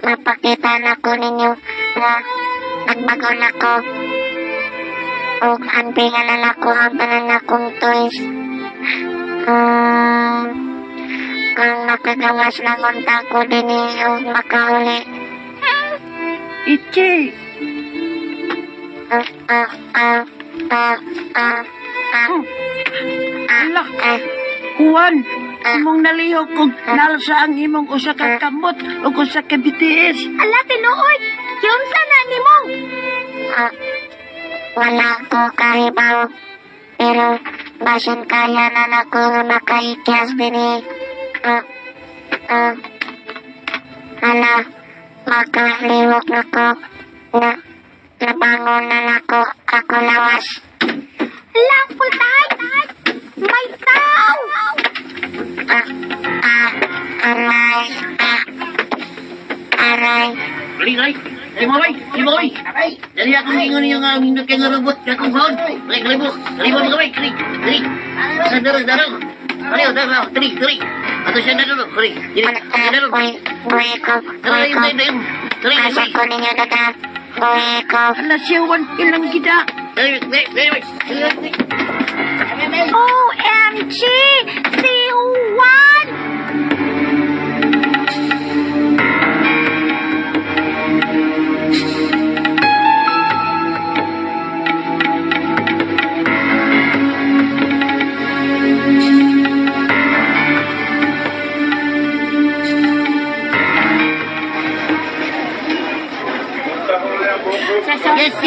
mapakita na ko ninyo nga nagbago na ko. O anpingan na ko ang tanan akong toys. Kung makagawas lang unta ko din o makauli.
Ichi, Juan, imong nalihok kung nalsa ang imong usa ka kamot o usa ka BTS.
Ala, tinuod! Yung sana ni mo! Wala ko kahibaw. Pero, basin kaya na na ko nga makaikyas din eh. Ala, makaliwok na ko. Nabangon na na ko. Ako lawas. Lang po, tay! May tao! Aray.
Aray. Ay mo bay. Dali ako ningon niyo nga hindot kay nga robot akong phone. Ay kalibo ni bay. Dali. Sa darong. Dali. Ato siya na dulu. Dali.
Buhay ko.
Dali.
Asa ko ninyo dada. Buhay ko.
Ala siya, Juan, ilang gida.
Dali.
OMG! Si Juan!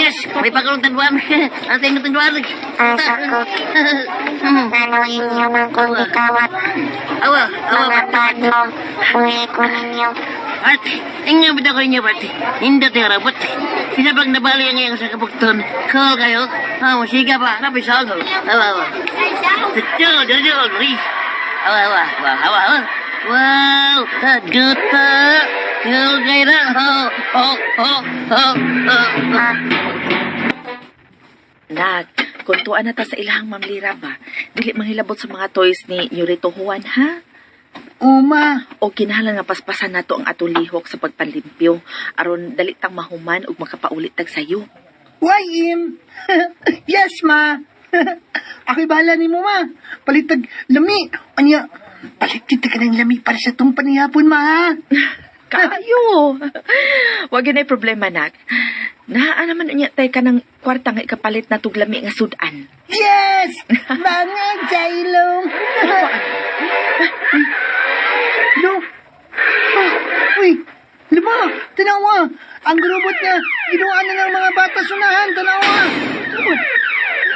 Yes. May pagkaroon tanduan. Ate yung tanduan.
Asa ko. Ano inyo man kong ikawat.
Awa.
Mga padlo. Buhay ko ninyo.
Ate, ingin bida ko ninyo, ate. Hindot yung robot. Sinabag na bali ang iyang sa kabukton. Call kayo. Musika pa. Rapi sa ako. Awa. Jojo. Awa. Wow. Taduta. Call kayo na.
Nak, kuntuan na ta sa ilahang Ma'am Lira ba? Dili manghilabot sa mga toys ni Yorito Juan, ha?
Uma,
O kinahanglan nga paspasan nato ang atong lihok sa pagpanlimpyo aron dali tang mahuman ug makapaulit tag sayo.
why im? Yes, ma. Ako'y bahala ni mo, ma. Palitag lami. Anya, palitin ka ng lami para sa itong panihapon, ma, ha?
Kayo! Wag yun ay problema, nak. Naa naman unya tay ka ng kwarta nga ikapalit na tuglami nga sudan.
Yes! Mga jailong! Lo? Uy! Lima! Tanawa! Ang robot na ginuan na ng mga bata sunahan! Tanawa!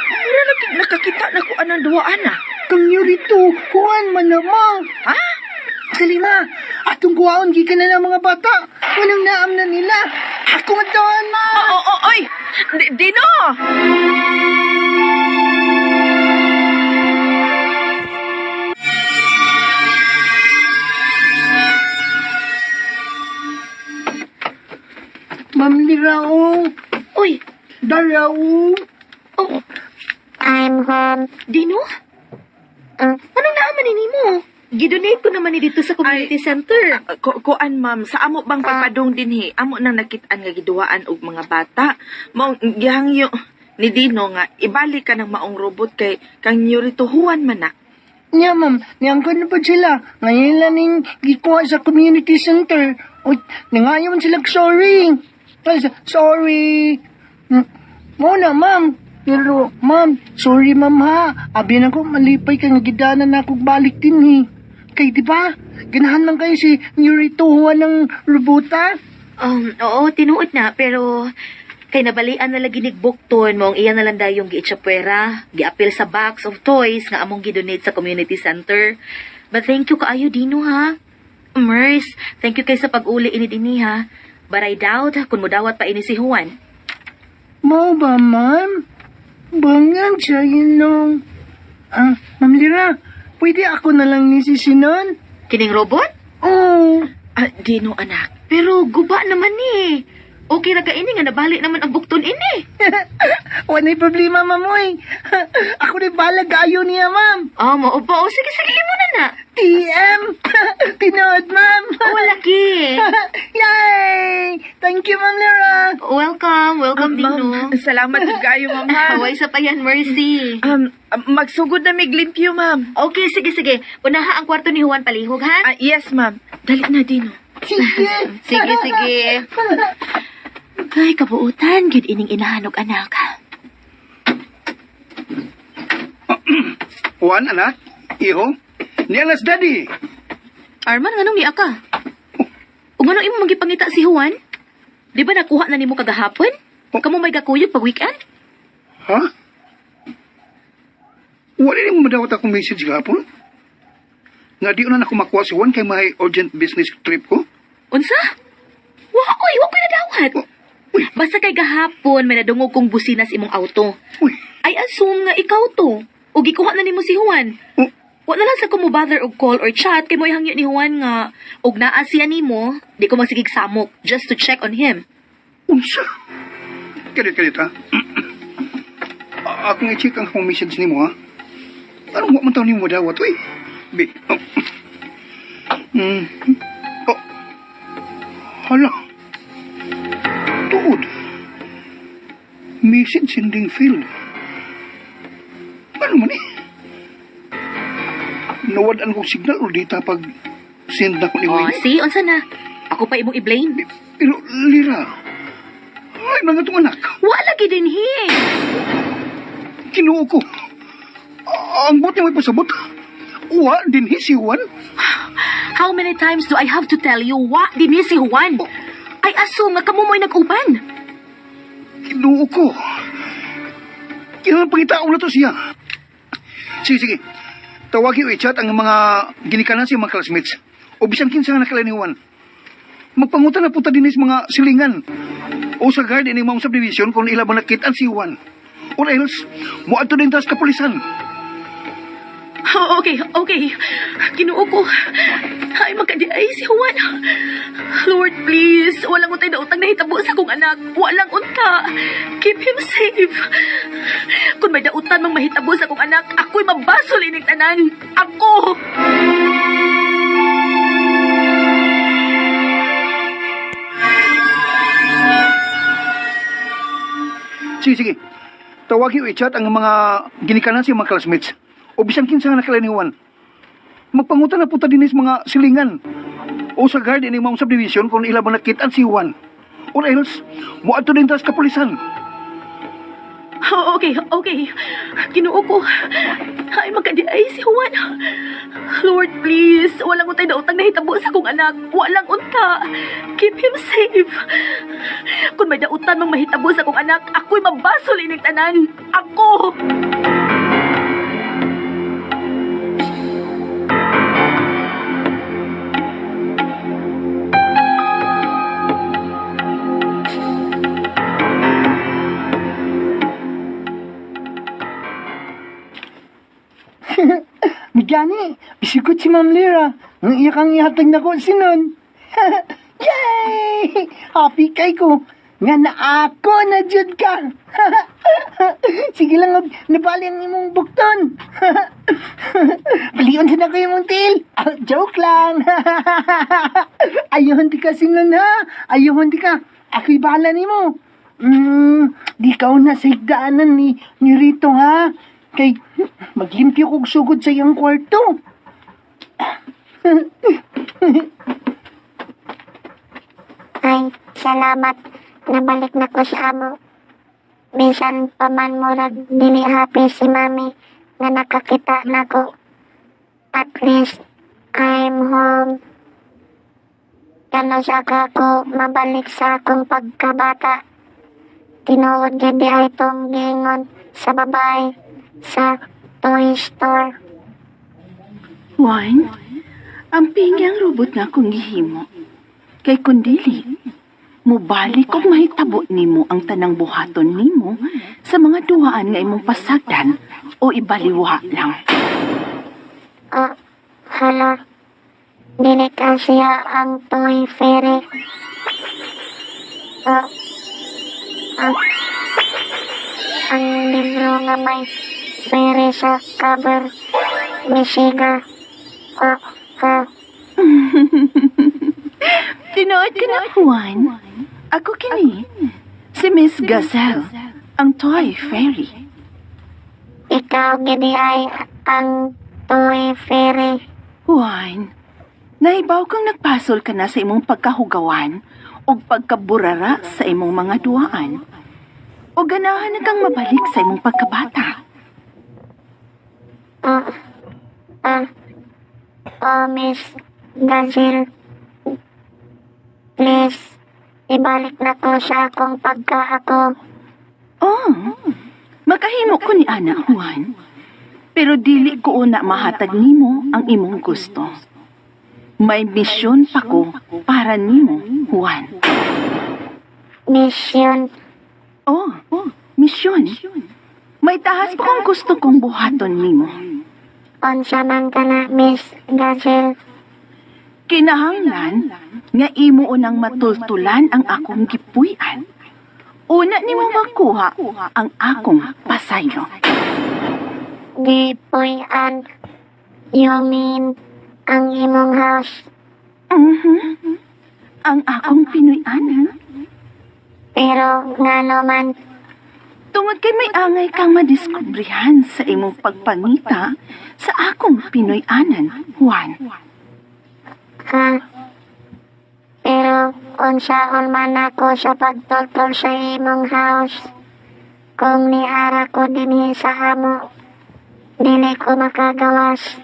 Mura lagi nakakita na ko anang duwaan na.
Kang Yorito, kuhan man na, ma!
Ha?
Kalima, atong kuhaon gikan na ng mga bata. Walang naam na nila. Ako madawan, ma!
Oy! Dino!
Ma'am Lirao!
Uy,
Darao!
oh,
I'm home.
Dino? Anong naaman ni mo? Gidonate ko naman ni dito sa community center.
Kuan, ma'am, sa amo bang papadong dinhi, amo nang nakitaan nga giduaan og mga bata. Mao ni Dino nga ibalik ka ng maong robot kay kang nyurituhuan man na.
Nya, ma'am, niyang ko na po sila. Ngayon lang ning gikuha sa community center. O, nangayon sila sorry. Ay, sorry. Muna, ma'am. Pero, ma'am, sorry, ma'am, ha. Abi na ko, malipay ka nga gidanan na akong balik din, eh. Kay, di ba? Ganahan lang kayo si Nurituhuan ng robota.
Oo, tinuod na, pero kay nabalian na lagi nigbukton mo ang iya na lang dayong giitsapwera, giapil sa box of toys nga among gidonate sa community center. But thank you kaayo Dino ha. Mers, thank you kay sa pag-uli ini dinhi ha. But I doubt kung mudawat pa ini si Juan.
Mau ba, ma'am? Bangang siya yun nung... Ma'am Lira, pwede ako na lang nisisinon?
Kining robot?
Oo.
Dino anak.
Pero guba naman ni. Okay ra ka ini nga nabalik naman ang bukton ini.
Wana'y problema, mamoy. Ako rin balag ayo niya, ma'am.
Mao pa. Sige, imo na na.
TM! Tinood, ma'am.
Laki.
Yay! Thank you, Ma'am Lira.
Welcome Dino.
Salamat kayo, ma'am. ha.
Haway sa payan, Mercy.
Magsugod na mig limpyo, ma'am.
Okay, sige. Unaha ang kwarto ni Juan palihog, ha?
Yes, ma'am. Dali na, Dino.
Sige.
Sige. Ay, kabuutan, gid ining inahanog anak.
Juan, anak, iho, niyalas daddy.
Arman, nganong niya ka? O nganong imo magipangita si Juan? Di ba nakuha na nimo kagahapon? Kamu may gakuyog pag weekend?
Ha? Wala rin mo madawat akong message gapon? Nga di na ako makuha si Juan kay may urgent business trip ko?
Unsa? Wa ko'y nadawat. Basta kay gahapon may nadungog kong busina sa imong auto.
Uy,
Ay assume nga ikaw to. O gikuha na nimo si Juan.
Oh.
Wa na lang sa ko mo bother og call or chat kay mo ihangyo ni Juan nga og naa siya nimo, di ko magsigig samok just to check on him.
unsa? Kalit ha? Akong i-check ang akong message ni mo ha? Anong man taon ni mo dawat, uy? Be, oh. Hala. Tuod. Message sending field. Ano man eh? Nawadaan kong signal o dita pag send na ko ni Wayne.
See, unsa na? Ako pa imong i-blame.
Pero, Lira, ay mga itong anak.
Wa lagi din hi.
Kinuo ko. Ang bot niya may pasabot. Wa, din si Juan.
How many times do I have to tell you wa dinhi si Juan? I assume nga kamo mo'y nag-uban.
Kinuo ko. Kailangan pangitaon na to siya. Sige. Tawagi o i-chat ang mga ginikanan siya mga classmates. O bisan kinsa nga nakilala ni Juan. Magpangutan na punta din sa mga silingan. O sa guard ini mga subdivision kung ila ba nakitaan si Juan. Or else, muadto din tas kapulisan.
Okay. Kinuo ko. Ay, magkadiay si Juan. Lord, please. Walang untay na utang nahitabo sa akong anak. Walang unta. Keep him safe. Kung may dautan mang mahitabo sa akong anak, ako'y mabasol ining tanan. Ako!
Sige. Tawagi o i-chat ang mga ginikanan siya mga classmates. O bisan kinsa nga nakilala ni Juan. Magpangutan na punta din sa mga silingan. O sa guard ini mga subdivision kung ila ba nakitaan si Juan. Or else, muadto din tas kapulisan.
Okay. Kinuo ko. Ay, magkadiay si Juan. Lord, please. Walang untay na utang nahitabo sa akong anak. Walang unta. Keep him safe. Kung may dautan mang mahitabo sa akong anak, ako'y mabasol ining tanan. Ako!
Migani, bisigot si Ma'am Lira. Ang iyak ang ihatag na ko sinon. Yay! Happy kay ko. Nga na ako na jud ka. Sige lang, nabali ang imong bukton. Paliyon na ko imong til. Joke lang. Ayun di ka sinon ha. Ayun di ka. Ako'y bahala nimo. Di ka na sa higdaanan ni Rito, ha? Kay maglimpyo kog sugod sa iyang kwarto.
Ay, salamat. Nabalik na ko sa amo. Minsan pa man murag dili happy si mami nga nakakita na ko. At least, I'm home. Kano sa ko mabalik sa akong pagkabata. Tinuod gyud di ay itong gingon sa babae sa toy store.
Juan, ang pingyang robot na akong gihimo. Kay kundili, mubalik og mahitabo nimo ang tanang buhaton nimo sa mga duhaan nga imong pasagdan o ibaliwa lang.
Oh, hala. Dili ka siya ang toy fairy. Oh, ang libro nga may fairy sa cover. Misiga. Oh, oh.
Tinood ka na, Juan. Ako kini, si Miss Gazelle, ang toy fairy.
Ikaw gidi ay ang toy fairy.
Juan, naibaw kang nagpasol ka na sa imong pagkahugawan o pagkaburara sa imong mga duaan. O ganahan na kang mabalik sa imong pagkabata.
Miss Gazelle. Please, ibalik na ko sa akong pagka ako.
Oh, makahimo ko ni Ana, Juan. Pero dili ko una mahatag nimo ang imong gusto. May misyon pa ko para nimo, Juan.
Mission.
Oh, misyon. May tahas pa kung gusto kong buhaton nimo.
Unsa man ka na, Miss Gazelle.
Kinahanglan nga imo unang matultulan ang akong gipuy-an. Una nimo makuha ang akong pasayo.
Gipuy-an. You mean ang imong house?
Ang akong Pinoy-an.
Pero nga naman,
Tungod kay may angay kang madiskubrihan sa imong pagpangita sa akong Pinoy-anan, Juan.
ha? Pero unsaon man ako sa pagtultol sa imong house. Kung niara ko dinhi sa amo, dili ko makagawas.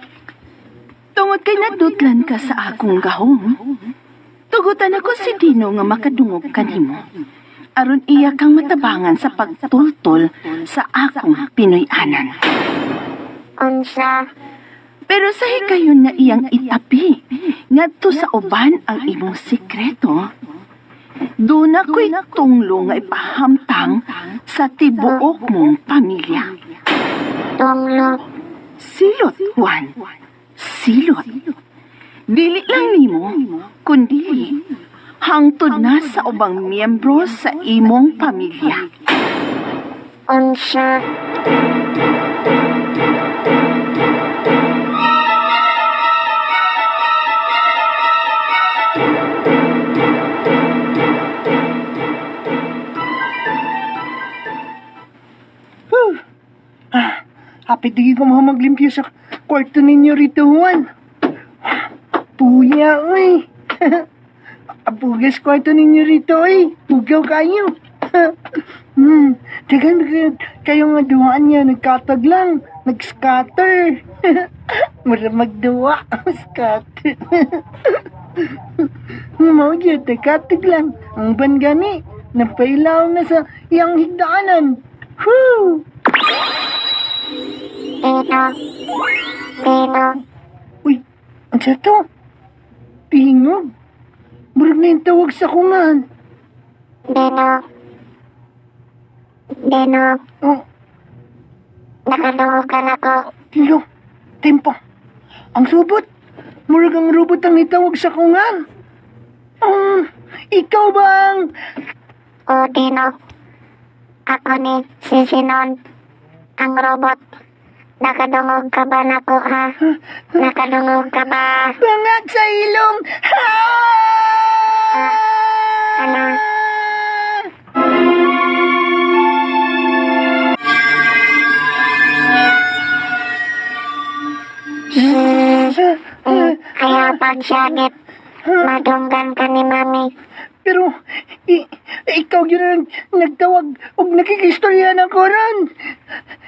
Tungod kay nadutlan ka sa akong gahom, tugutan ako si Dino nga makadungog kanimo. Aron iya kang matabangan sa pagtultol sa akong Pinoy-anan.
Unsa?
Pero sa hikayon na iyang itapi, ngadto sa uban ang imong sikreto, doon ako'y tunglo nga ipahamtang sa tibuok mong pamilya.
Tunglo.
Silot, Juan. Silot. Dili lang nimo, kundi hangtod na sa ubang miyembro sa imong pamilya.
Unsa?
Hapit di ko maglimpyo sa kwarto ninyo rito, Juan. Puya, uy. Apugas kwarto ninyo rito, uy. Pugaw kayo. Dagan kayo nga duwaan niya. Nagkatag lang. Nag-scatter. Mara magduwa. Scatter. Mau yun, nagkatag lang. Ang ban gani. Napailaw na sa iyang higdaanan. Whew!
Dino.
Uy, ang sa to? Tingog. Murag na yung tawag sa kungan.
Dino.
Oh,
Nakadungog ka na ko.
tilo. Tempo. Ang robot. Murag ang robot ang itawag sa kungan. Ikaw bang?
O Dino. Ako ni si Sinon. Ang robot. Nakadungog ka ba na ko, ha? Nakadungog ka ba?
Bangat sa ilong. Ha!
Ano? syagit. Madunggan ka ni Mami.
Pero, ikaw yun ang nagtawag o nakikistorya na ko ron.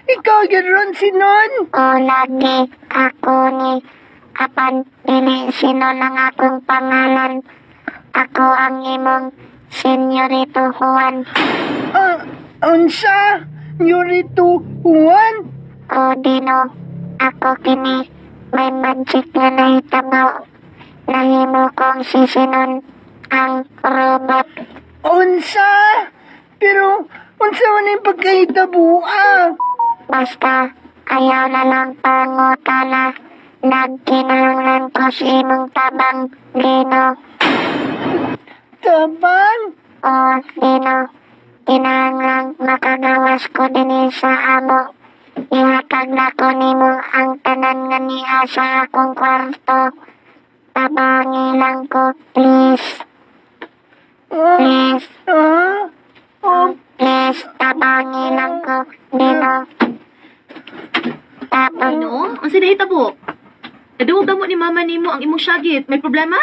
Ikaw yun ron, sinon.
O lagi ako ni apan dili sino lang akong pangalan. Ako ang imong Senyorito Juan.
Unsa? Yorito Juan?
O Dino, ako kini may magic nga nahitabo. Nahimo kong sisinon ang robot.
Unsa? Pero, unsa man yung pagkahitabo,
Basta, ayaw na lang pangutala. Nagkinahanglan ko si imong tabang, Dino.
Tabang?
O, Dino, kinahanglan makagawas ko din sa amo. Ihatag na ko nimo ang tanan nga niya sa akong kwarto. Tabangi lang ko, please. Please. Please, tabangi lang ko, Dino. Tapos,
Ano? Ang sinahitabo? Naduog mo ni mama nimo ang imong syagit. May problema?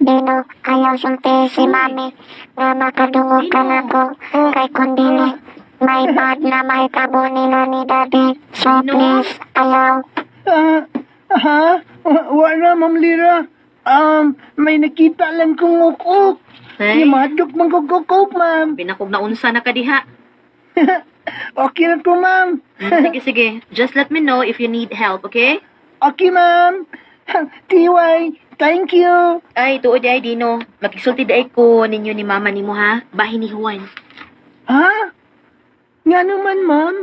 Dino, ayaw sulti si Mami nga makadungog ka na ko. Kay kundili, may bad na may tabo nila ni Daddy. So
Dino?
please, ayaw.
Wala, Ma'am Lira. May nakita lang kong ukok.
Ay,
Madok mang kukukok, ma'am.
binakog na unsa na ka diha.
Okay na ko, ma'am.
Sige, sige. Just let me know if you need help, okay?
Okay, ma'am. TY, thank you.
Ay, tuod ay, Dino. Magkisulti daay ko ninyo ni mama nimo ha. Bahin ni Juan.
Ha? Nga naman, ma'am.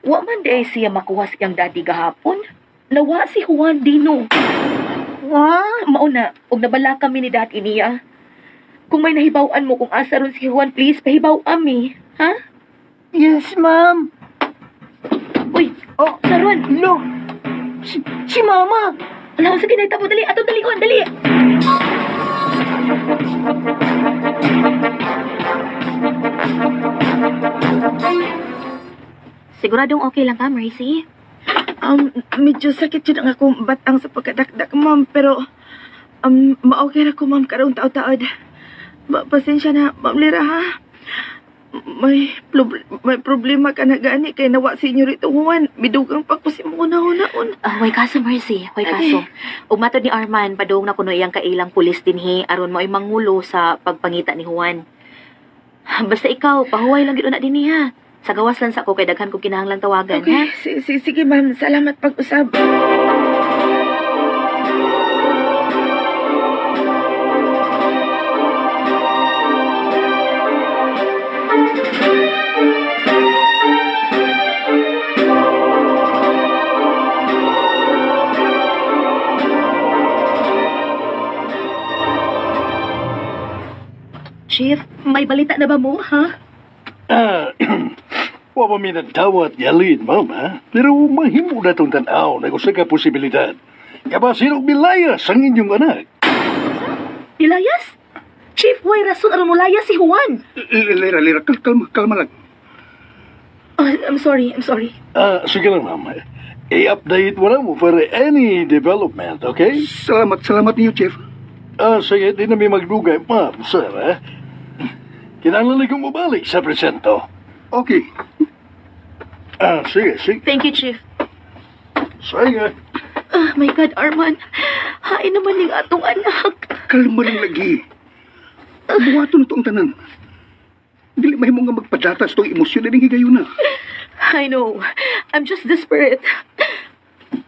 Wa man daay siya makuha siyang daddy gahapon. Nawa si Juan, Dino. Mauna, og nabala kami ni dad iniya. Kung may nahibawan mo kung asa ron si Juan, please, pahibaw ami. Ha?
Yes, ma'am.
Uy, Saron.
Look, si Mama.
Alam, sige, naitabo, dali. Ato, dali, Juan, dali. Siguradong okay lang ka, Mercy?
Medyo sakit yun ang akong batang sa pagkadakdak, ma'am. Pero, ma-okay na ko, ma'am, karong taod-taod. Pasensya na, ma'am Lira, ha? May problema ka na gani kay nawa si Senyorito Juan. Bidugang pa ko si mo una-unaon.
Way kaso, Mercy. Way kaso. Ug matod ni Arman, padung na kuno iyang kailang pulis dinhi aron mo ay mangulo sa pagpangita ni Juan. Basta ikaw, pahuway lang gid na dinhi ha. Sa gawas lang sa ko kay daghan ko kinahanglan tawagan, ha?
Okay, sige, ma'am. Salamat pag-usab.
Chief, may balita na ba mo, ha?
Wa pa mi nagdawat yalin, ma'am, ha? Pero mahimo na itong tanaw na gusto ka posibilidad. Kaba sino bilayas ang inyong anak?
Ilayas? Chief, way rason aron mo layas si Juan.
Lira, kalma lang.
I'm sorry.
Sige lang, ma'am. I-update mo na mo for any development, okay?
Salamat niyo, Chief.
Sige, di na may magdugay, ma'am, sir, ha? Kinahanglan kong mabalik sa presento.
Okay.
Sige.
Thank you, Chief.
Sige.
My God, Arman. Hain naman ning atong anak.
Kalma lang lagi. Buhaton itong tanan. Dili mahimo nga magpadatas itong emosyon na higayon na.
I know. I'm just desperate.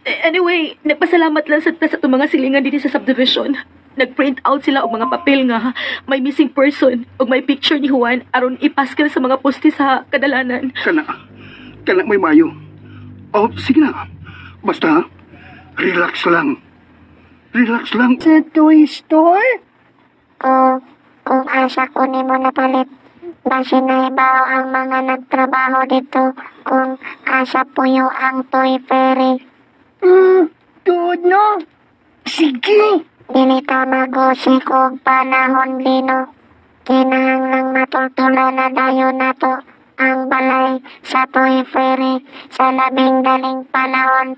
Anyway, nagpasalamat lang sa itong mga silingan din sa subdivision. Nag-print out sila og mga papel nga may missing person og may picture ni Juan aron ipaskil sa mga poste sa kadalanan.
Kana may mayo. Oh, sige na. Basta, relax lang.
Sa toy store?
Kung asa ko nimo napalit. Basi nahibaw ang mga nagtrabaho dito kung asa puyo ang Toy Fairy.
Tuod no? Sige.
Dili ka magosi kong panahon, Lino. Kinahanglang matultulan na dayon nato ang balay sa Toy Fairy sa labing daling panahon.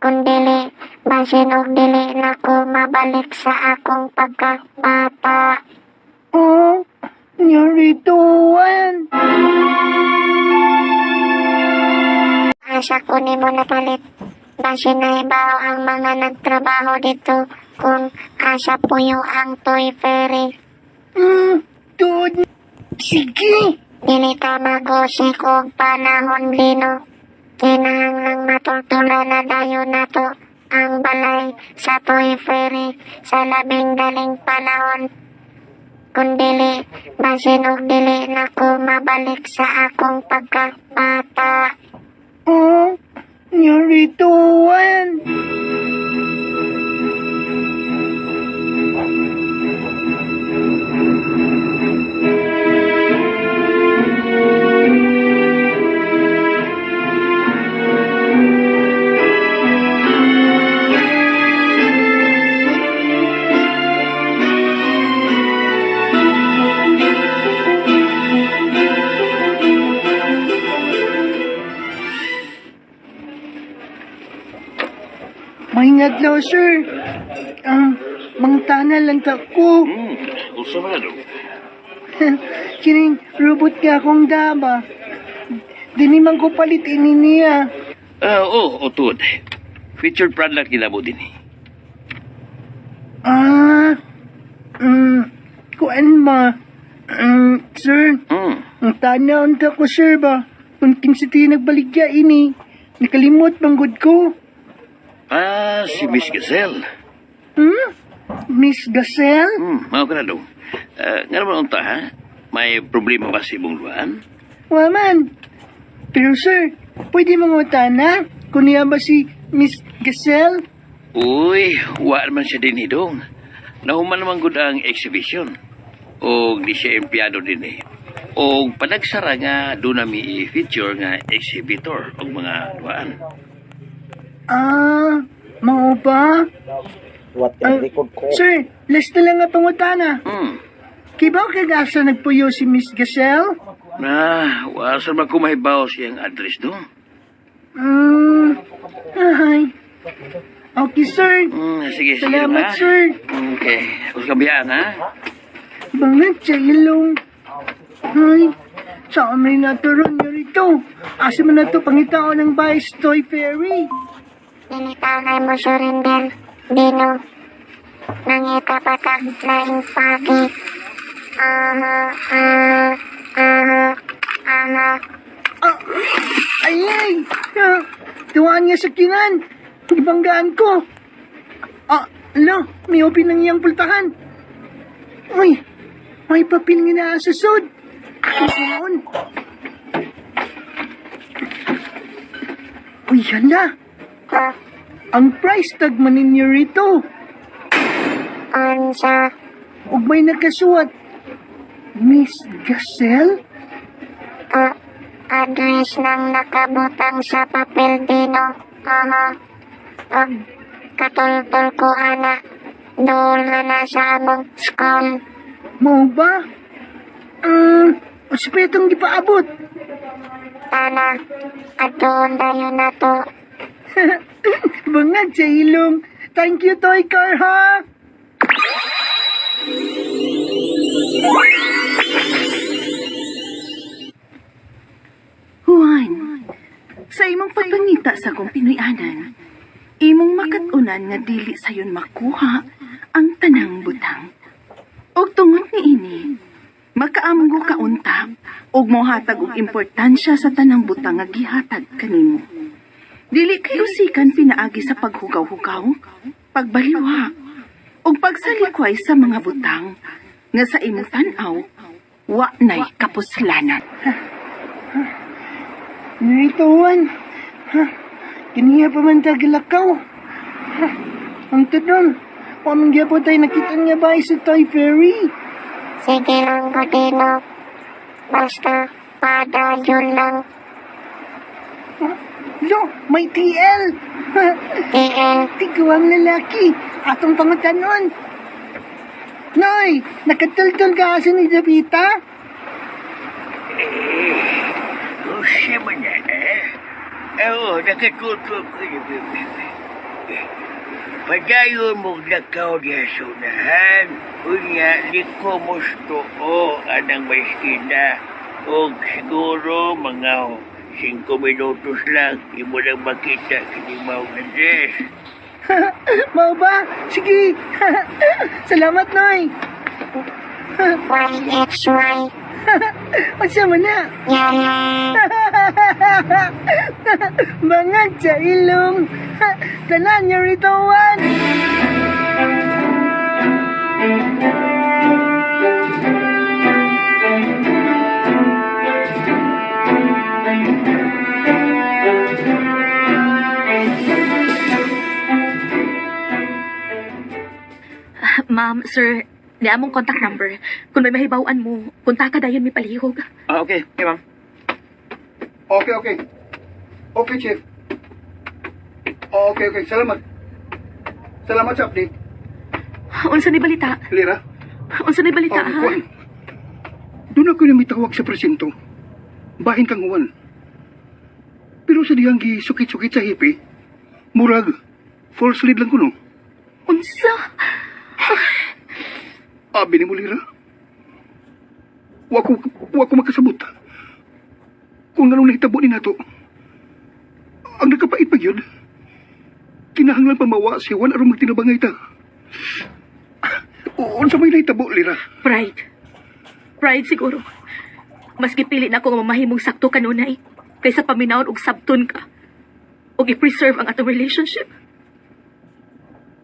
Kundili, basin og dili na ko mabalik sa akong pagkabata.
Oh, narituan.
Asa ko nimo napalit. Basin na ibaw ang mga nagtrabaho dito kung asa puyo ang Toy Fairy.
Tuod. Sige.
Dili ka mag-usik og panahon, Lino. Kinahanglang matultulan na dayon nato ang balay sa Toy Fairy sa labing daling panahon. Kung dili, basin og dili na ko mabalik sa akong pagkabata.
Oh, narituan. Mahingat daw, sir. Mangtana lang ta ko.
Usa man ano?
Kining robot nga akong dama. Dini man ko palit ini niya.
Tod. Featured product nila mo din eh.
Kuan ma. Sir, ang tanaon ta ko, sir ba? Kung kinsa ti nagbaligya ini, nakalimot manggod ko.
Si Miss Gazelle.
Miss Gazelle?
Mao ka na daw. Nga naman unta ha? May problema ba si ibong duaan?
Waman. Pero sir, pwede mangutana kung niya ba si Miss Gazelle?
Uy, wa naman siya din hidong. Nahuman naman gud ang exhibition. O di siya empleyado din eh. O panagsara nga doon nami i-feature nga exhibitor o mga duaan.
Mao ba?
What ang likod ko?
Sir, last na lang nga pangutana. Kibaw kagasa nagpuyo si Miss Gazelle?
Wasan ba kumahibaw siyang address doon?
Ay. Okay, sir.
Sige,
Salamat,
ha?
sir.
Okay. Huwag kang biyaan, ha?
Bangat sa ilong. Ay, saan rin naturon nyo rito? Asa man na ito pangitao ng Vice Toy Fairy?
Initangay mo surrender, Dino. Nangita pa kag laing pagi.
Ay! Tuwaan niya sa kinan. Ibanggaan ko. May open ng iyang pultahan. Uy, may papel nga na sa sud. Noon. Uy, hala. Ang price tag man ninyo rito.
Ansa?
Ug may nakasuwat. Miss Gazelle?
Address nang nakabutang sa papel, Dino. Pag katultol ko, ana. Doon na sa among school.
Mo ba? Asipetong gipaabot.
Ana, adoon tayo na to.
Bangag sa ilong. Thank you, Toy Car, ha?
Juan, sa imong pagpangita sa kong Pinoy-anan, imong makatunan nga dili sayon makuha ang tanang butang. Og tungod ni ini, makaamgo ka unta og mohatag og importansya sa tanang butang nga gihatag kanimo. Dili kay usikan pinaagi sa paghugaw-hugaw, pagbaliwa, ug pagsalikway sa mga butang nga sa imong tan-aw wa nay kapuslanan.
Narituan. Kiniya pa man tagilakaw. Ang tudon, pamingya po tayo nakita niya ba sa Toy Fairy?
Sige lang, Godino. Basta, padayon lang.
Lo, may TL.
TL?
Tiguang lalaki. Atong pangutanon. Noy, nakatultol ka sa ni Davita?
Siya man yan, eh? Oo, nakatultol ko yun. Padayon mo nakaw diya sa unahan. Unya, di ko musto o anang may skina. O siguro mga 5 minutos lang. Di mo lang makita kini Mau Andres.
Mau ba? Sige. Salamat, Noy.
YXY.
Magsama na.
Yaya.
Mga jailong. Tanan niyo rito, Juan.
Ma'am, sir, di among contact number. Kung may mahibawaan mo, punta ka dayon mi palihog.
Okay. Okay, ma'am.
Okay. Okay, Chief. Okay. Salamat. Salamat sa update.
Unsa ni balita?
Lira?
Unsa ni balita, ha?
Juan. Doon ako na may tawag sa presinto. Bahin kang Juan. Pero sa diyang sukit-sukit sa hipi, murag, false lead lang ko, no?
Unsa?
Abi ni mo, Lira. Wako makasabot. Kung anong nahitabo ni nato, ang nakapait pa yun, kinahanglan pamawa si Juan aron magtinabangay ta. Unsa may nahitabo, Lira?
Pride siguro. Mas gipili na ako nga mamahimong sakto kanunay kaysa paminawon og sabton ka. Og i-preserve ang atong relationship.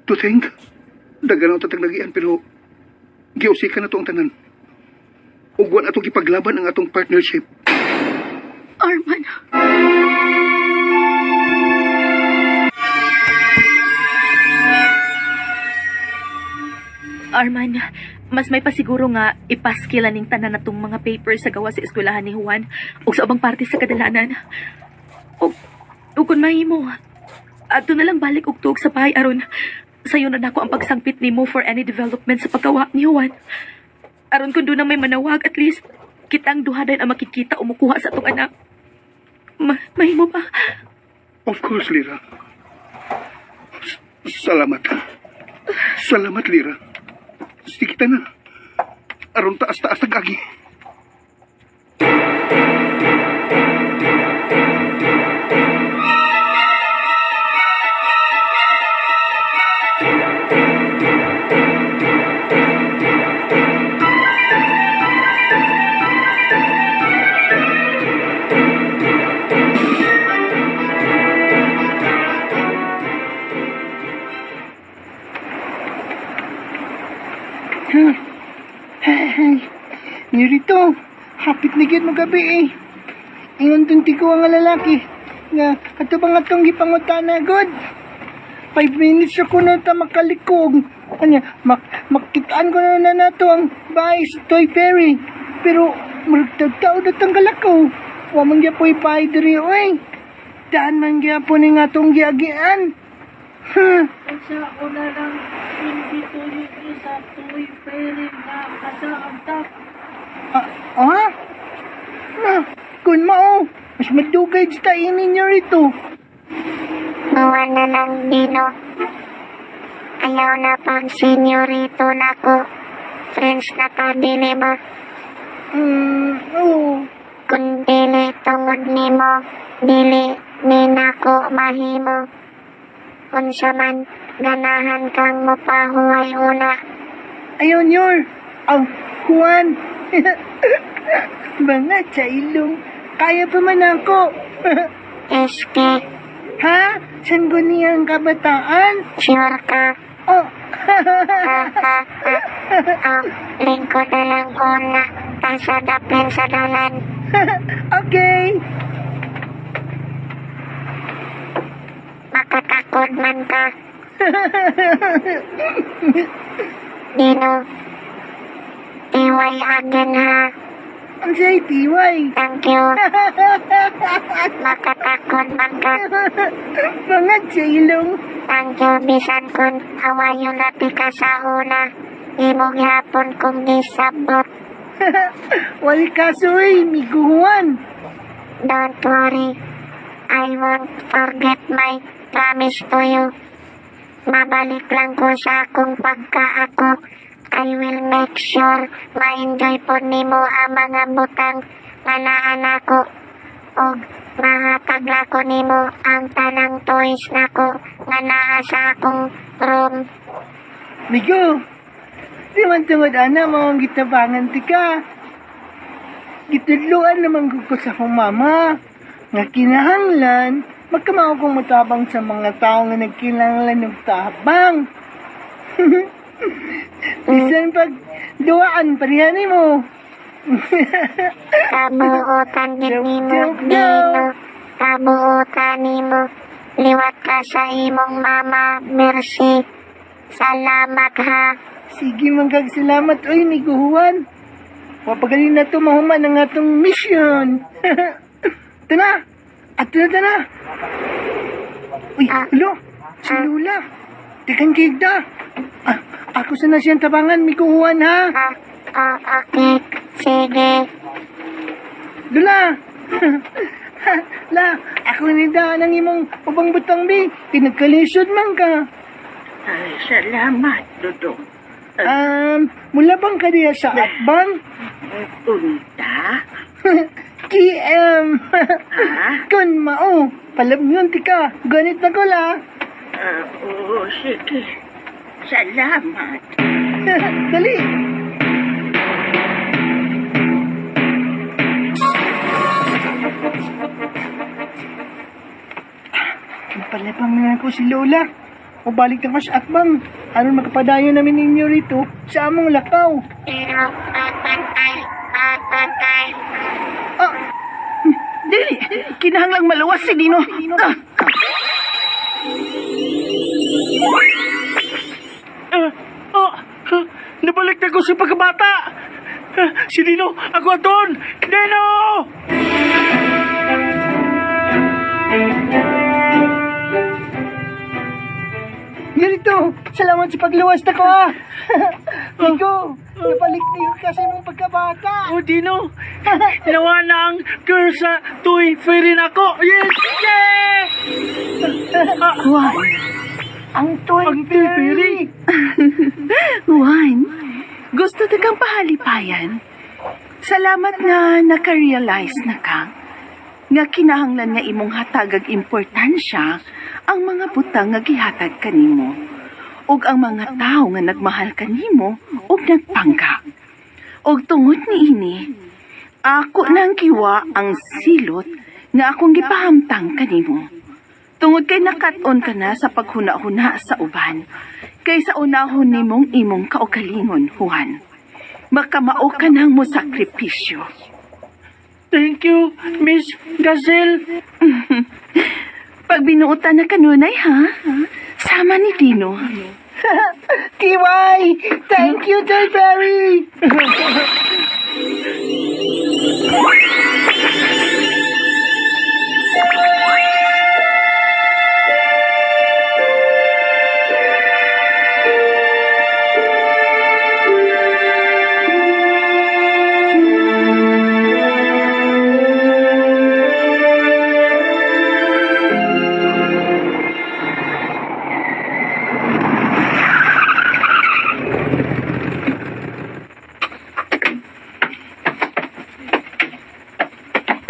To think, dagan ang tatag nagian pero giusika na to ang tanan. Ugwan atong ipaglaban ang atong partnership.
Arman. Arman, mas may pasiguro nga ipaskilan ning tanan natong mga papers sa gawa sa eskwelahan ni Juan ug sa ubang parte sa kadalanan. Ug kung mahimo, adto na lang balik og tuog sa bahay aron sayo na nako ang pagsangpit nimo for any development sa paggawa ni Juan. Aron kung doon na may manawag, at least kitang duha din ang makikita o mukuha sa atong anak. Mahimo ba?
Of course, Lira. Salamat. Salamat, Lira. Sige ta na. Aron taas-taas tagagi.
Nirito, hapit na gyud magabi eh. Ingon tunti ko ang lalaki nga ato bang atong gipangutana god. 5 minutes ako na ta makalikog. Anya, makitaan ko na nato ang bahay sa Toy Ferry. Pero maragtagtao na tanggalakaw. Wa man gyapoy pahay diri oy. Daan man gyapon ning atong giagian.
Sa una lang, hindi tuloy sa Toy Ferry na kasaamtak.
Kun mao, mas madugay sa tainin niyo rito.
Mawa na lang, Dino. Ayaw na pag senyorito na ko. Friends na ka, dili ba?
Oo.
Kung dili tungod nimo, dili ni nako mahimo. Unsa man, ganahan kang mopahuway una.
Ayaw niyo. Juan. Mga chailong. Kaya pa man ako.
Eske.
Ha? San ko niyang kabataan?
Sure ka?
Oh.
Lingkod na lang una. Pasadapin sa dalan.
Okay.
Makatakod man ka. Dino. Tiway agin ha.
Ang say tiway.
Thank you. Makatakod man ka.
Mga chailong.
Thank you, bisan kun hawayo na ti ka sa una. Imong hapon kong gisabot.
Wal kasoy, miguhuan.
Don't worry. I won't forget my promise to you. mabalik lang ko sa akong pagka ako. I will make sure ma-enjoy po nimo ang mga butang nga naa nako. Og mahatag ko nimo ang tanang toys nako nga naa sa akong room.
Migo, di man tungod ana mawang gitabangan ti ka. Gitudluan naman ko sa akong mama. Nga kinahanglan, magkamao kong matabang sa mga tao nga nagkinahanglan ng tabang. Bisan pag duwaan, parihani mo.
Kabuutan gid nimo, Dino. Kabuutan nimo. Liwat ka sa imong mama, Mercy. Salamat ha.
Sige, salamat. Uy, ni Guhuan. Mapagaling na to mahuman ang atong mission. Tana! At tana! Uy, hello! Si Lula! Tekan kigda! Ako sana siyang tabangan, may kuhuan ha!
Okay, sige.
Lula! La, ako nida ng imong ubang butang bi. Pinagkalisod man ka.
Ay, salamat, Dudong.
Mula bang ka diya sa Atbang?
Unta?
KM! Kun mao, palabnyon tika. Ganit na ko la.
Oo, sige. Salamat.
Dali! Palabang na ako si Lola. O balik na ko sa Atbang. Ano makapadayo namin ninyo rito sa among lakaw?
Dili, kinahanglang maluwas si Dino.
Nabalik na ko sa pagkabata. Si Dino, ako aton. Dino! Ganito, salamat sa pagluwas na ko ha. Ikaw, nabalik niyo kasi mong pagkabata.
O Dino, nawa na ang curse sa Toy Fairy na ako. Yes! Yeah!
Juan, ang Toy
Fairy.
Juan, gusto ta kang pahalipayan. Salamat nga naka-realize na ka nga kinahanglan nga imong hatagag importansya ang mga butang nga gihatag kanimo ug ang mga tao nga nagmahal kanimo ug nagpangga. Og tungod niini, ako nang kiwa ang silot nga akong gipahamtang kanimo. Tungod kay nakat-on ka na sa paghuna-huna sa uban, kay sa unahon nimong imong kaugalingon, Juan. Makamao ka nang mo sakripisyo.
Thank you, Miss Gazelle.
Pag binuutan na kanunay, ha? Sama ni Dino.
Kiway! Thank you, Toy Fairy!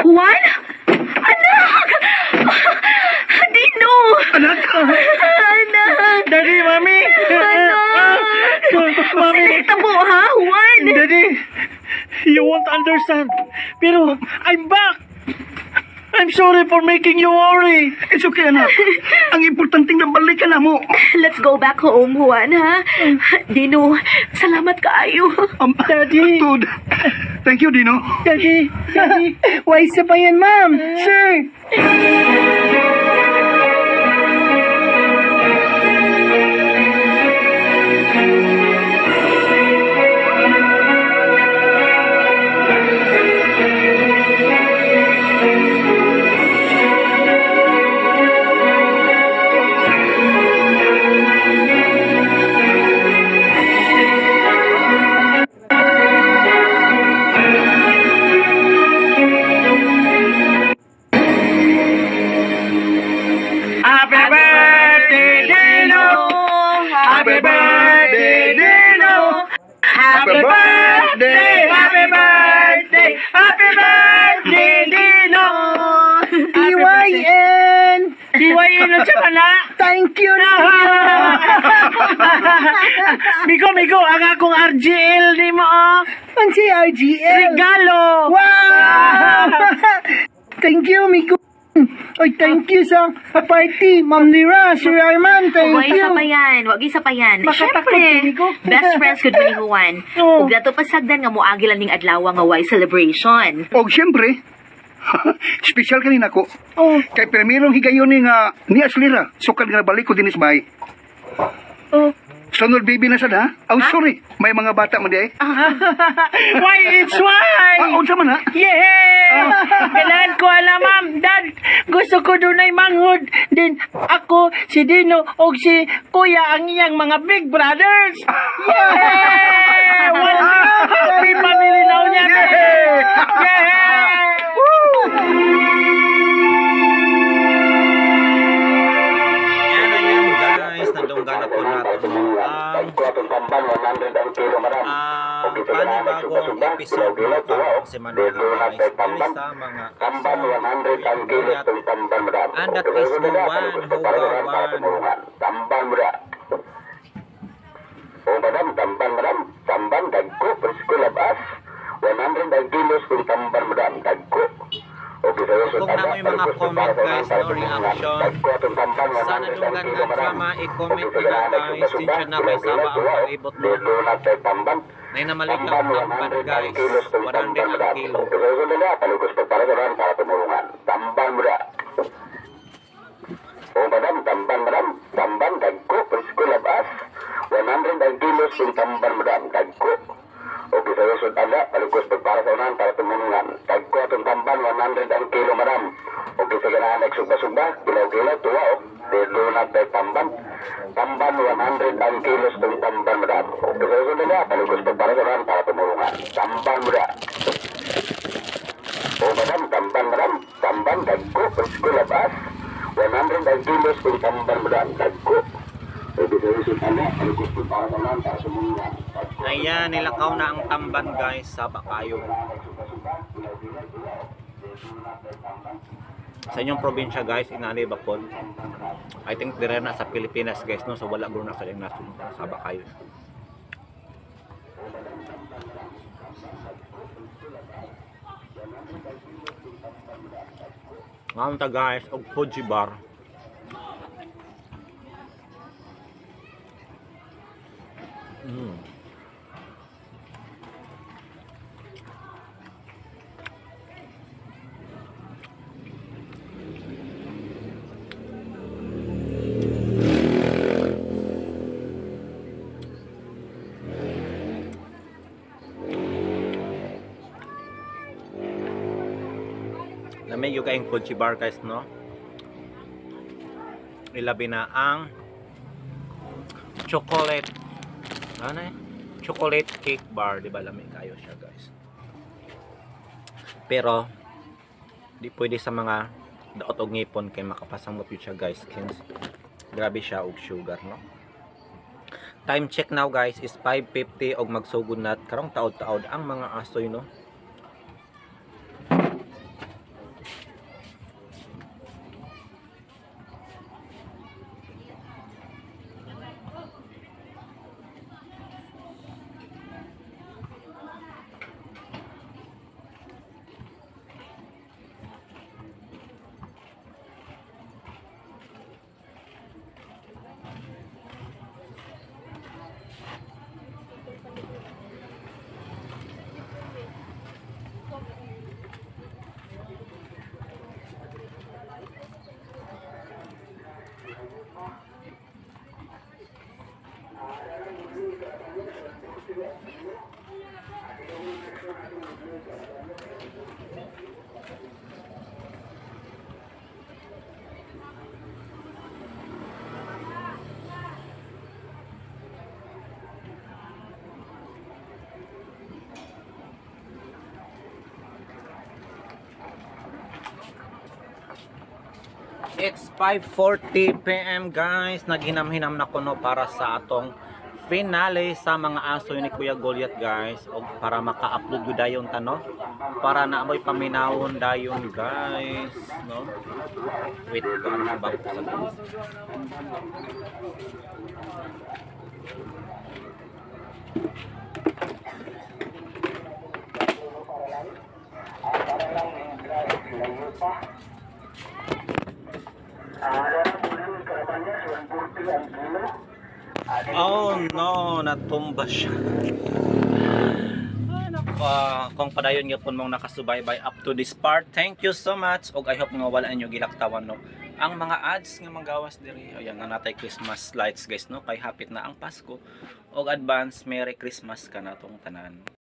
Juan? Anak! Dino!
Anak!
Anak!
Daddy, Mami!
Anak!
Mami!
Tabo, ha, Juan?
Daddy, you won't understand. Pero, I'm back! I'm sorry for making you worry.
It's okay, anak. Ang importanteng nabalikan na mo.
Let's go back home, Juan, ha? Dino, salamat kaayo.
Daddy.Tud.
Thank you, Dino.
Daddy, Daddy.
Wise pa yan, ma'am. Sir.
Ano siya ka na?
Thank you na.
Migo, ang akong RGL ni mo.
Ang si RGL.
Regalo.
Wow! Thank you, Miko. Ay, thank you sa party, Ma'am Lira, Sir Arman, thank
Huwag
you.
isa pa yan. Huwag isa pa yan.
Makatakot
Siyempre,
ko.
best friends ko ni Juan.
Oo.
Huwag na to pasagdan nga mo agilan ning adlaw nga way celebration.
O siyempre, special kanina ko.
Oh,
Kay primerong higayon ni nga ni Aslira, sukad nga balik ko din isbay.
oh.
Sunod baby na sad ha? Oh, sorry. May mga bata man di ay.
Why, it's why?
Unsa man ha?
Yeah! Ganahan ko alam, ma'am. Dad, gusto ko doon ay manghod. Din ako, si Dino, o si Kuya ang iyang mga big brothers. Yeah! Well, happy family now niya. Yeah!
Yan guys, nandunggan na po natin panibagong episode ng Karong Semana guys. Diri sa mga action, and that is Juan Hugawan.
Tamban dagko preskulabas 100 kilos kung tamban madam dagko. Okay,
Kung na may mga comment guys, no reaction, sana dunggan nga drama, i-comment nila guys. Sinsya na kay Saba ang palibot mo. Nay namalig lang tamban guys, 100 ang kilo.
Palugos pagparasaran para tumulungan. Tamban mo da. O madam, tamban dagko preskulabas 100 kilos kung tamban madam dagko. Okay, sa usod ada, palugos pagparasaran para tumulungan. Dagko atong tamban 100 ang kilo madam. Okay, sa ganahan nagsugba-sugba, kilaw-kilaw, tuwa o. Dito na tayo tamban. Tamban 100 ang kilos kung tamban madam. Okay, sa usod ada, palugos pagparasaran para tumulungan. Tamban mo da. O madam, tamban dagko preskulabas 100 ang kilos kung tamban madam dagko. Okay, sa usod ada, palugos pagparasaran para tumulungan.
Ayan, nilakaw na ang tamban guys, Saba kayo. Sa inyong probinsya guys, inani bakod. I think dire na sa Pilipinas guys, no, so wala guro na sa inyong Saba kayo. Ngayon ta guys, og Fuji bar. Lamig yung kayong Fuji bar guys, no? Ilabi na ang chocolate. Ano eh? Chocolate cake bar, di ba? Lamig kayo siya guys. Pero di pwede sa mga daot og ngipon kay makapasamot yun siya guys. Kins grabe siya og sugar, no? Time check now guys is 5:50 og magsugod na karong taod-taod ang mga asoy, no? It's 5:40 PM guys. Naghinam-hinam na kuno para sa atong finale sa mga aso ni Kuya Goliath guys, o para maka-upload yun dayon tano, para na amoy paminawon dayon guys, no? Wait ko ano ba sa guys. Oh no, natumba siya. Kung padayon nga po mong nakasubaybay up to this part, thank you so much. Og I hope nga wala nyo gilaktawan no ang mga ads nga magawas diri. Ayan nga natay Christmas lights guys no, kay hapit na ang Pasko. Og advance Merry Christmas ka na tong tanan.